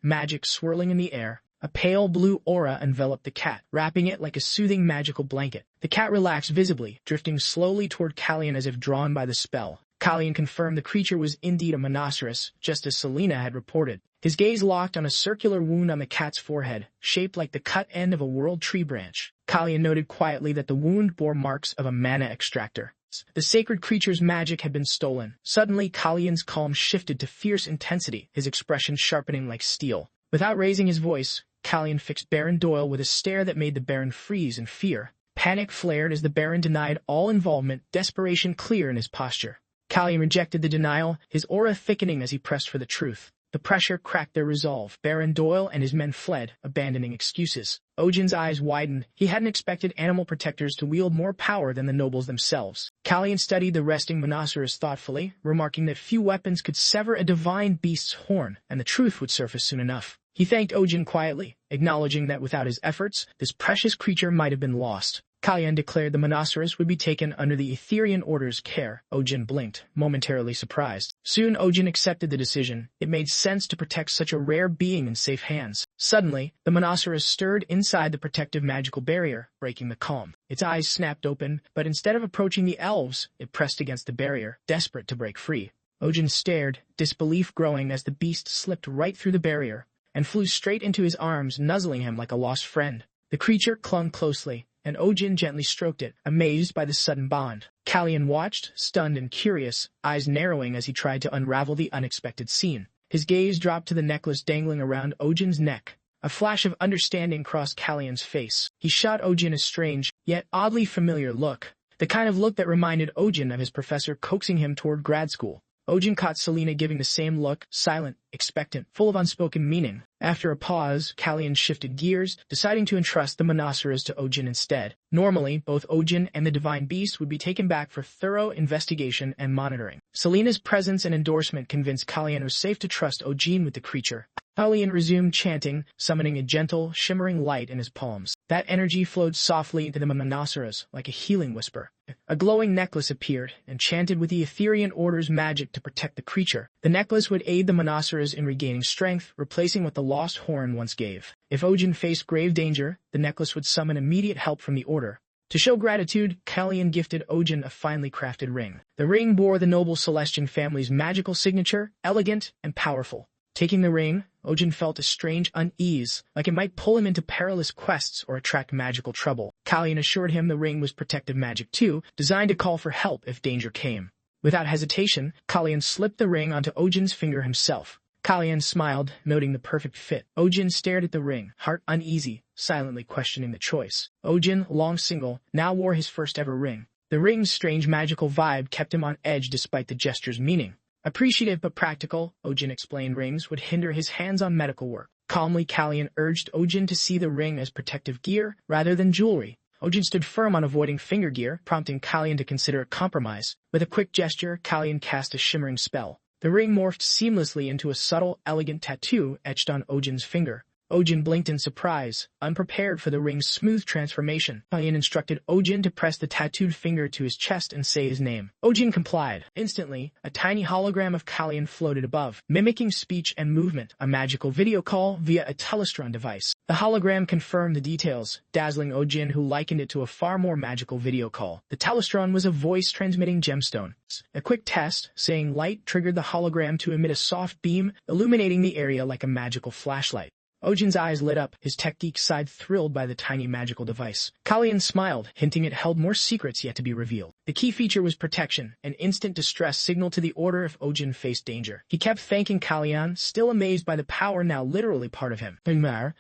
[SPEAKER 1] magic swirling in the air. A pale blue aura enveloped the cat, wrapping it like a soothing magical blanket. The cat relaxed visibly, drifting slowly toward Kallian as if drawn by the spell. Kallian confirmed the creature was indeed a monoceros, just as Selena had reported. His gaze locked on a circular wound on the cat's forehead, shaped like the cut end of a world tree branch. Kallian noted quietly that the wound bore marks of a mana extractor. The sacred creature's magic had been stolen. Suddenly, Kallian's calm shifted to fierce intensity, his expression sharpening like steel. Without raising his voice, Kallian fixed Baron Doyle with a stare that made the Baron freeze in fear. Panic flared as the Baron denied all involvement, desperation clear in his posture. Kallian rejected the denial, his aura thickening as he pressed for the truth. The pressure cracked their resolve. Baron Doyle and his men fled, abandoning excuses. Ohjin's eyes widened. He hadn't expected animal protectors to wield more power than the nobles themselves. Kallian studied the resting monoceros thoughtfully, remarking that few weapons could sever a divine beast's horn, and the truth would surface soon enough. He thanked Ohjin quietly, acknowledging that without his efforts, this precious creature might have been lost. Kallian declared the monoceros would be taken under the Etherean Order's care. Ohjin blinked, momentarily surprised. Soon Ohjin accepted the decision. It made sense to protect such a rare being in safe hands. Suddenly, the monoceros stirred inside the protective magical barrier, breaking the calm. Its eyes snapped open, but instead of approaching the elves, it pressed against the barrier, desperate to break free. Ohjin stared, disbelief growing as the beast slipped right through the barrier and flew straight into his arms, nuzzling him like a lost friend. The creature clung closely, and Ohjin gently stroked it, amazed by the sudden bond. Kallian watched, stunned and curious, eyes narrowing as he tried to unravel the unexpected scene. His gaze dropped to the necklace dangling around Ohjin's neck. A flash of understanding crossed Kallian's face. He shot Ohjin a strange, yet oddly familiar look. The kind of look that reminded Ohjin of his professor coaxing him toward grad school. Ohjin caught Selena giving the same look, silent, expectant, full of unspoken meaning. After a pause, Kallian shifted gears, deciding to entrust the monoceros to Ohjin instead. Normally, both Ohjin and the divine beast would be taken back for thorough investigation and monitoring. Selena's presence and endorsement convinced Kallian it was safe to trust Ohjin with the creature. Kallian resumed chanting, summoning a gentle, shimmering light in his palms. That energy flowed softly into the monoceros, like a healing whisper. A glowing necklace appeared, enchanted with the Etherean Order's magic to protect the creature. The necklace would aid the monoceros in regaining strength, replacing what the lost horn once gave. If Ohjin faced grave danger, the necklace would summon immediate help from the Order. To show gratitude, Kallian gifted Ohjin a finely crafted ring. The ring bore the noble Celestian family's magical signature, elegant and powerful. Taking the ring, Ohjin felt a strange unease, like it might pull him into perilous quests or attract magical trouble. Kallian assured him the ring was protective magic too, designed to call for help if danger came. Without hesitation, Kallian slipped the ring onto Ohjin's finger himself. Kallian smiled, noting the perfect fit. Ohjin stared at the ring, heart uneasy, silently questioning the choice. Ohjin, long single, now wore his first ever ring. The ring's strange magical vibe kept him on edge despite the gesture's meaning. Appreciative but practical, Ohjin explained rings would hinder his hands-on medical work. Calmly, Kallian urged Ohjin to see the ring as protective gear rather than jewelry. Ohjin stood firm on avoiding finger gear, prompting Kallian to consider a compromise. With a quick gesture, Kallian cast a shimmering spell. The ring morphed seamlessly into a subtle, elegant tattoo etched on Ohjin's finger. Ohjin blinked in surprise, unprepared for the ring's smooth transformation. Kallian instructed Ohjin to press the tattooed finger to his chest and say his name. Ohjin complied. Instantly, a tiny hologram of Kallian floated above, mimicking speech and movement, a magical video call via a telestron device. The hologram confirmed the details, dazzling Ohjin, who likened it to a far more magical video call. The telestron was a voice-transmitting gemstone. A quick test, saying light, triggered the hologram to emit a soft beam, illuminating the area like a magical flashlight. Ohjin's eyes lit up, his tech geek side thrilled by the tiny magical device. Kalyan smiled, hinting it held more secrets yet to be revealed. The key feature was protection, an instant distress signal to the Order if Ohjin faced danger. He kept thanking Kalyan, still amazed by the power now literally part of him.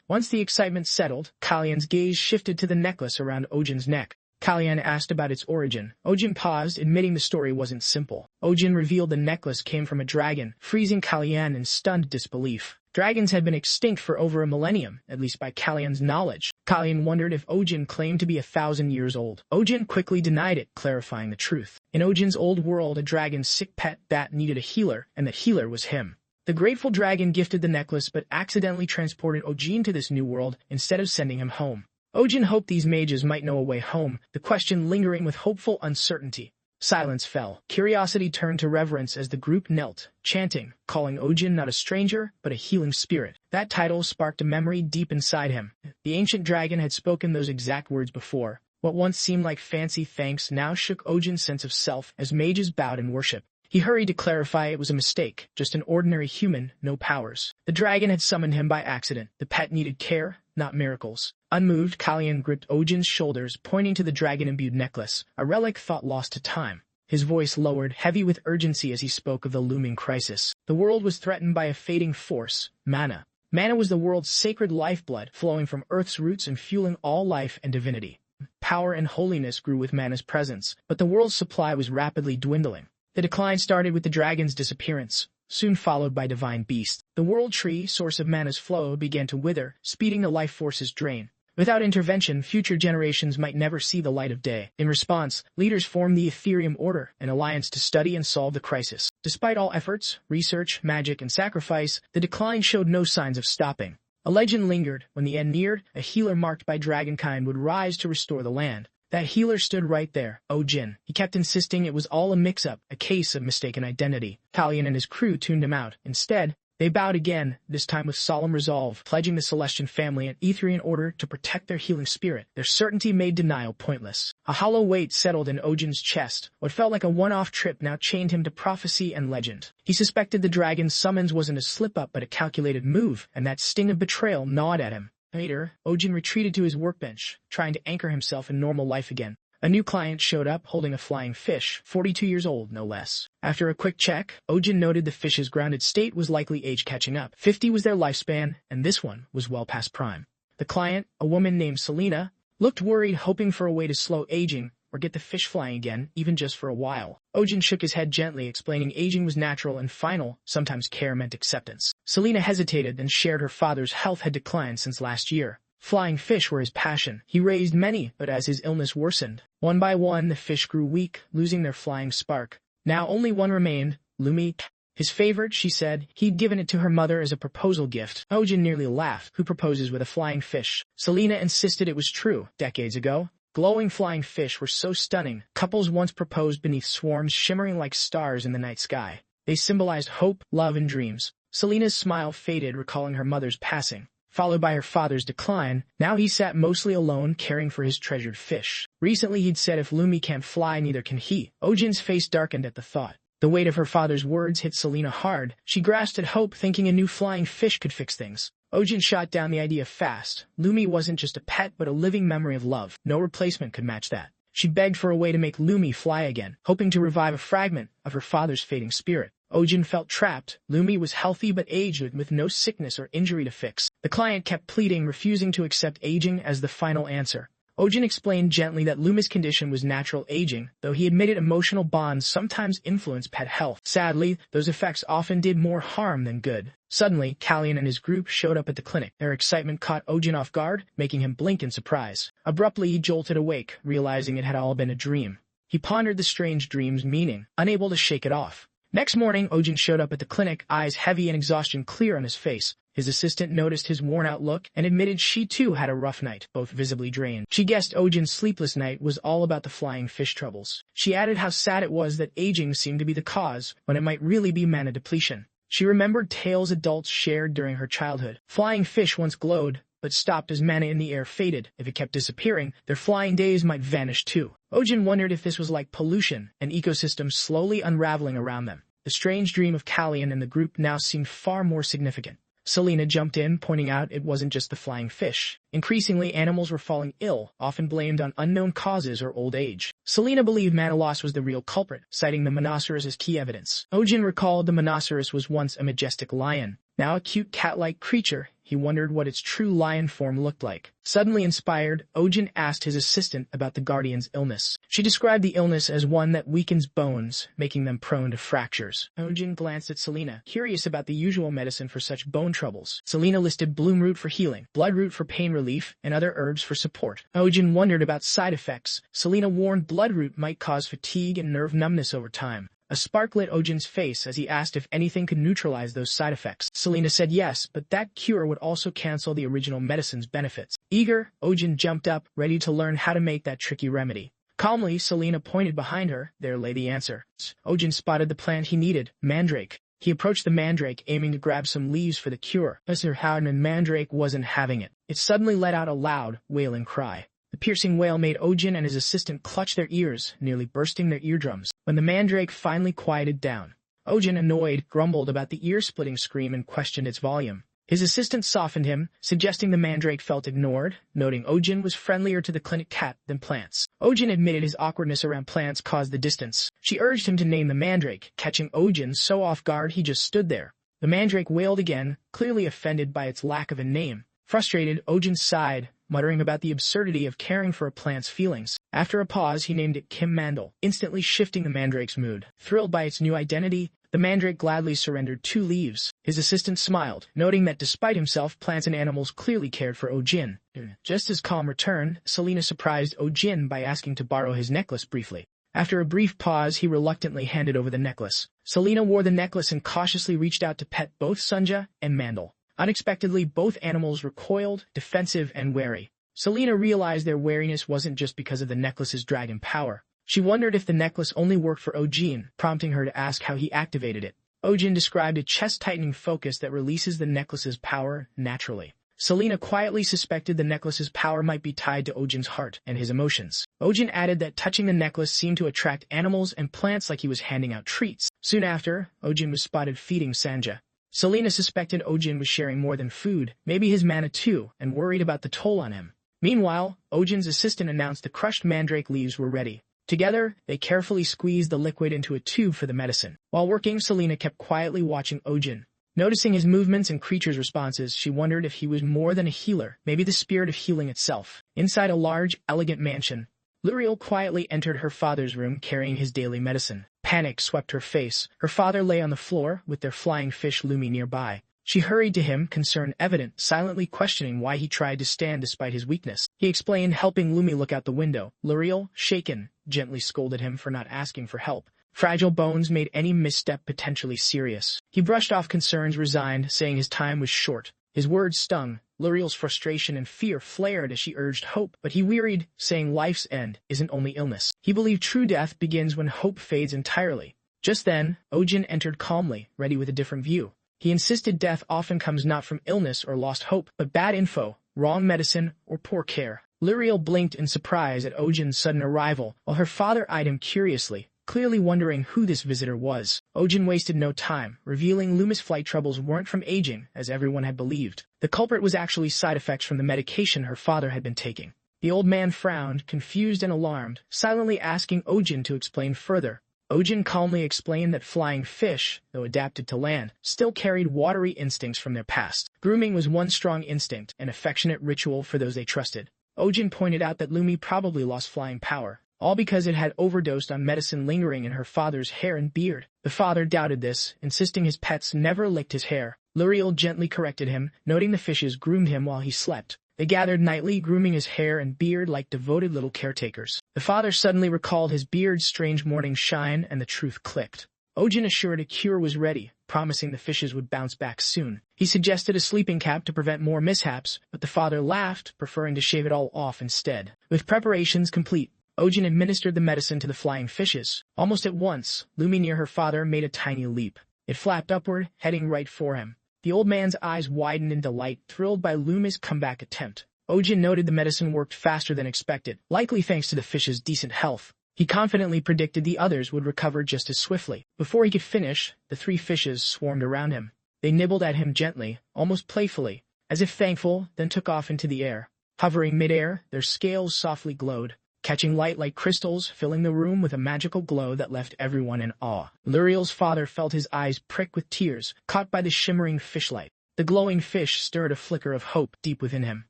[SPEAKER 1] Once the excitement settled, Kalyan's gaze shifted to the necklace around Ohjin's neck. Kalyan asked about its origin. Ohjin paused, admitting the story wasn't simple. Ohjin revealed the necklace came from a dragon, freezing Kalyan in stunned disbelief. Dragons had been extinct for over a millennium, at least by Kalyan's knowledge. Kalyan wondered if Ohjin claimed to be 1,000 years old. Ohjin quickly denied it, clarifying the truth. In Ohjin's old world, a dragon's sick pet bat needed a healer, and the healer was him. The grateful dragon gifted the necklace but accidentally transported Ohjin to this new world instead of sending him home. Ohjin hoped these mages might know a way home, the question lingering with hopeful uncertainty. Silence fell. Curiosity turned to reverence as the group knelt, chanting, calling Ohjin not a stranger, but a healing spirit. That title sparked a memory deep inside him. The ancient dragon had spoken those exact words before. What once seemed like fancy thanks now shook Ohjin's sense of self as mages bowed in worship. He hurried to clarify it was a mistake, just an ordinary human, no powers. The dragon had summoned him by accident. The pet needed care, not miracles. Unmoved, Kalyan gripped Ohjin's shoulders, pointing to the dragon-imbued necklace, a relic thought lost to time. His voice lowered, heavy with urgency as he spoke of the looming crisis. The world was threatened by a fading force, mana. Mana was the world's sacred lifeblood, flowing from Earth's roots and fueling all life and divinity. Power and holiness grew with mana's presence, but the world's supply was rapidly dwindling. The decline started with the dragon's disappearance, soon followed by divine beasts. The world tree, source of mana's flow, began to wither, speeding the life force's drain. Without intervention, future generations might never see the light of day. In response, leaders formed the Ethereum Order, an alliance to study and solve the crisis. Despite all efforts, research, magic, and sacrifice, the decline showed no signs of stopping. A legend lingered. When the end neared, a healer marked by dragonkind would rise to restore the land. That healer stood right there, Ohjin. He kept insisting it was all a mix-up, a case of mistaken identity. Kalyan and his crew tuned him out. Instead, they bowed again, this time with solemn resolve, pledging the Celestian family and Etherean Order to protect their healing spirit. Their certainty made denial pointless. A hollow weight settled in Ohjin's chest. What felt like a one-off trip now chained him to prophecy and legend. He suspected the dragon's summons wasn't a slip-up but a calculated move, and that sting of betrayal gnawed at him. Later, Ohjin retreated to his workbench, trying to anchor himself in normal life again. A new client showed up holding a flying fish, 42 years old, no less. After a quick check, Ohjin noted the fish's grounded state was likely age catching up. 50 was their lifespan, and this one was well past prime. The client, a woman named Selena, looked worried, hoping for a way to slow aging or get the fish flying again, even just for a while. Ohjin shook his head gently, explaining aging was natural and final, sometimes care meant acceptance. Selena hesitated, then shared her father's health had declined since last year. Flying fish were his passion. He raised many, but as his illness worsened, one by one the fish grew weak, losing their flying spark. Now only one remained, Lumi. His favorite, she said. He'd given it to her mother as a proposal gift. Ohjin nearly laughed. Who proposes with a flying fish? Selena insisted it was true. Decades ago, glowing flying fish were so stunning. Couples once proposed beneath swarms shimmering like stars in the night sky. They symbolized hope, love, and dreams. Selena's smile faded, recalling her mother's passing, followed by her father's decline. Now he sat mostly alone, caring for his treasured fish. Recently he'd said if Lumi can't fly, neither can he. Ohjin's face darkened at the thought. The weight of her father's words hit Selena hard. She grasped at hope, thinking a new flying fish could fix things. Ohjin shot down the idea fast. Lumi wasn't just a pet, but a living memory of love. No replacement could match that. She begged for a way to make Lumi fly again, hoping to revive a fragment of her father's fading spirit. Ohjin felt trapped. Lumi was healthy but aged, with no sickness or injury to fix. The client kept pleading, refusing to accept aging as the final answer. Ohjin explained gently that Lumi's condition was natural aging, though he admitted emotional bonds sometimes influence pet health. Sadly, those effects often did more harm than good. Suddenly, Kalyan and his group showed up at the clinic. Their excitement caught Ohjin off guard, making him blink in surprise. Abruptly, he jolted awake, realizing it had all been a dream. He pondered the strange dream's meaning, unable to shake it off. Next morning, Ohjin showed up at the clinic, eyes heavy and exhaustion clear on his face. His assistant noticed his worn-out look and admitted she too had a rough night, both visibly drained. She guessed Ohjin's sleepless night was all about the flying fish troubles. She added how sad it was that aging seemed to be the cause, when it might really be mana depletion. She remembered tales adults shared during her childhood. Flying fish once glowed, but stopped as mana in the air faded. If it kept disappearing, their flying days might vanish too. Ohjin wondered if this was like pollution, an ecosystem slowly unraveling around them. The strange dream of Kalyan and the group now seemed far more significant. Selena jumped in, pointing out it wasn't just the flying fish. Increasingly, animals were falling ill, often blamed on unknown causes or old age. Selena believed mana loss was the real culprit, citing the Monoceros as key evidence. Ohjin recalled the Monoceros was once a majestic lion, now a cute cat-like creature. He wondered what its true lion form looked like. Suddenly inspired, Ohjin asked his assistant about the guardian's illness. She described the illness as one that weakens bones, making them prone to fractures. Ohjin glanced at Selena, curious about the usual medicine for such bone troubles. Selena listed bloomroot for healing, bloodroot for pain relief, and other herbs for support. Ohjin wondered about side effects. Selena warned bloodroot might cause fatigue and nerve numbness over time. A spark lit Ohjin's face as he asked if anything could neutralize those side effects. Selena said yes, but that cure would also cancel the original medicine's benefits. Eager, Ohjin jumped up, ready to learn how to make that tricky remedy. Calmly, Selena pointed behind her. There lay the answer. Ohjin spotted the plant he needed, mandrake. He approached the mandrake, aiming to grab some leaves for the cure. Mr. Howden mandrake wasn't having it. It suddenly let out a loud, wailing cry. The piercing wail made Ohjin and his assistant clutch their ears, nearly bursting their eardrums. When the mandrake finally quieted down, Ohjin, annoyed, grumbled about the ear-splitting scream and questioned its volume. His assistant softened him, suggesting the mandrake felt ignored, noting Ohjin was friendlier to the clinic cat than plants. Ohjin admitted his awkwardness around plants caused the distance. She urged him to name the mandrake, catching Ohjin so off guard he just stood there. The mandrake wailed again, clearly offended by its lack of a name. Frustrated, Ohjin sighed, muttering about the absurdity of caring for a plant's feelings. After a pause, he named it Kim Mandel, instantly shifting the mandrake's mood. Thrilled by its new identity, the mandrake gladly surrendered 2 leaves. His assistant smiled, noting that despite himself, plants and animals clearly cared for Ohjin. Just as calm returned, Selena surprised Ohjin by asking to borrow his necklace briefly. After a brief pause, he reluctantly handed over the necklace. Selena wore the necklace and cautiously reached out to pet both Sunja and Mandel. Unexpectedly, both animals recoiled, defensive and wary. Selena realized their wariness wasn't just because of the necklace's dragon power. She wondered if the necklace only worked for Ohjin, prompting her to ask how he activated it. Ohjin described a chest-tightening focus that releases the necklace's power naturally. Selena quietly suspected the necklace's power might be tied to Ohjin's heart and his emotions. Ohjin added that touching the necklace seemed to attract animals and plants like he was handing out treats. Soon after, Ohjin was spotted feeding Sanja. Selena suspected Ohjin was sharing more than food, maybe his mana too, and worried about the toll on him. Meanwhile, Ohjin's assistant announced the crushed mandrake leaves were ready. Together, they carefully squeezed the liquid into a tube for the medicine. While working, Selena kept quietly watching Ohjin. Noticing his movements and creatures' responses, she wondered if he was more than a healer, maybe the spirit of healing itself. Inside a large, elegant mansion, Luriel quietly entered her father's room carrying his daily medicine. Panic swept her face. Her father lay on the floor, with their flying fish Lumi nearby. She hurried to him, concern evident, silently questioning why he tried to stand despite his weakness. He explained, helping Lumi look out the window. Luriel, shaken, gently scolded him for not asking for help. Fragile bones made any misstep potentially serious. He brushed off concerns, resigned, saying his time was short. His words stung. Luriel's frustration and fear flared as she urged hope, but he wearied, saying life's end isn't only illness. He believed true death begins when hope fades entirely. Just then, Ohjin entered calmly, ready with a different view. He insisted death often comes not from illness or lost hope, but bad info, wrong medicine, or poor care. Luriel blinked in surprise at Ohjin's sudden arrival, while her father eyed him curiously, clearly wondering who this visitor was. Ohjin wasted no time, revealing Lumi's flight troubles weren't from aging, as everyone had believed. The culprit was actually side effects from the medication her father had been taking. The old man frowned, confused and alarmed, silently asking Ohjin to explain further. Ohjin calmly explained that flying fish, though adapted to land, still carried watery instincts from their past. Grooming was one strong instinct, an affectionate ritual for those they trusted. Ohjin pointed out that Lumi probably lost flying power, all because it had overdosed on medicine lingering in her father's hair and beard. The father doubted this, insisting his pets never licked his hair. Luriel gently corrected him, noting the fishes groomed him while he slept. They gathered nightly, grooming his hair and beard like devoted little caretakers. The father suddenly recalled his beard's strange morning shine, and the truth clicked. Ohjin assured a cure was ready, promising the fishes would bounce back soon. He suggested a sleeping cap to prevent more mishaps, but the father laughed, preferring to shave it all off instead. With preparations complete, Ohjin administered the medicine to the flying fishes. Almost at once, Lumi near her father made a tiny leap. It flapped upward, heading right for him. The old man's eyes widened in delight, thrilled by Lumi's comeback attempt. Ohjin noted the medicine worked faster than expected, likely thanks to the fish's decent health. He confidently predicted the others would recover just as swiftly. Before he could finish, the 3 fishes swarmed around him. They nibbled at him gently, almost playfully, as if thankful, then took off into the air. Hovering midair, their scales softly glowed, catching light like crystals, filling the room with a magical glow that left everyone in awe. Luriel's father felt his eyes prick with tears, caught by the shimmering fishlight. The glowing fish stirred a flicker of hope deep within him.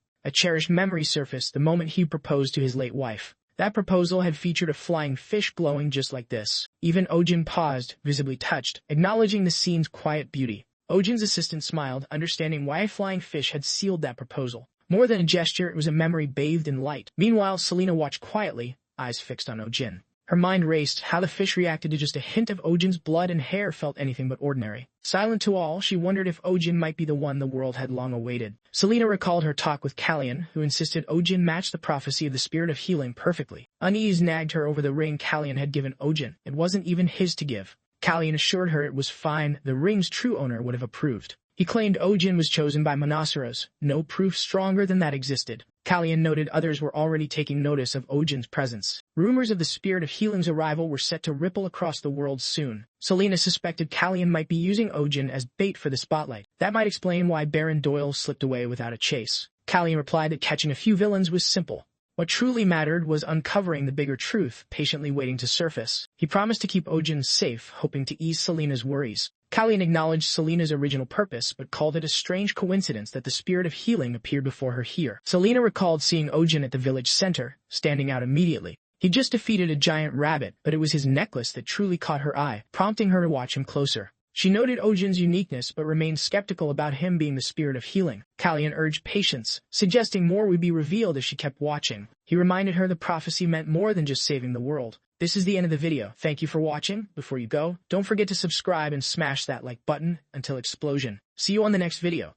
[SPEAKER 1] A cherished memory surfaced the moment he proposed to his late wife. That proposal had featured a flying fish glowing just like this. Even Ohjin paused, visibly touched, acknowledging the scene's quiet beauty. Ohjin's assistant smiled, understanding why a flying fish had sealed that proposal. More than a gesture, it was a memory bathed in light. Meanwhile, Selena watched quietly, eyes fixed on Ohjin. Her mind raced how the fish reacted to just a hint of Ohjin's blood and hair felt anything but ordinary. Silent to all, she wondered if Ohjin might be the one the world had long awaited. Selena recalled her talk with Kallian, who insisted Ohjin matched the prophecy of the spirit of healing perfectly. Unease nagged her over the ring Kallian had given Ohjin. It wasn't even his to give. Kallian assured her it was fine, the ring's true owner would have approved. He claimed Ohjin was chosen by Monoceros. No proof stronger than that existed. Kallian noted others were already taking notice of Ohjin's presence. Rumors of the Spirit of Healing's arrival were set to ripple across the world soon. Selena suspected Kallian might be using Ohjin as bait for the spotlight. That might explain why Baron Doyle slipped away without a chase. Kallian replied that catching a few villains was simple. What truly mattered was uncovering the bigger truth, patiently waiting to surface. He promised to keep Ohjin safe, hoping to ease Selena's worries. Kallian acknowledged Selena's original purpose, but called it a strange coincidence that the spirit of healing appeared before her here. Selena recalled seeing Ohjin at the village center, standing out immediately. He just defeated a giant rabbit, but it was his necklace that truly caught her eye, prompting her to watch him closer. She noted Ohjin's uniqueness, but remained skeptical about him being the spirit of healing. Kallian urged patience, suggesting more would be revealed as she kept watching. He reminded her the prophecy meant more than just saving the world. This is the end of the video. Thank you for watching. Before you go, don't forget to subscribe and smash that like button until explosion. See you on the next video.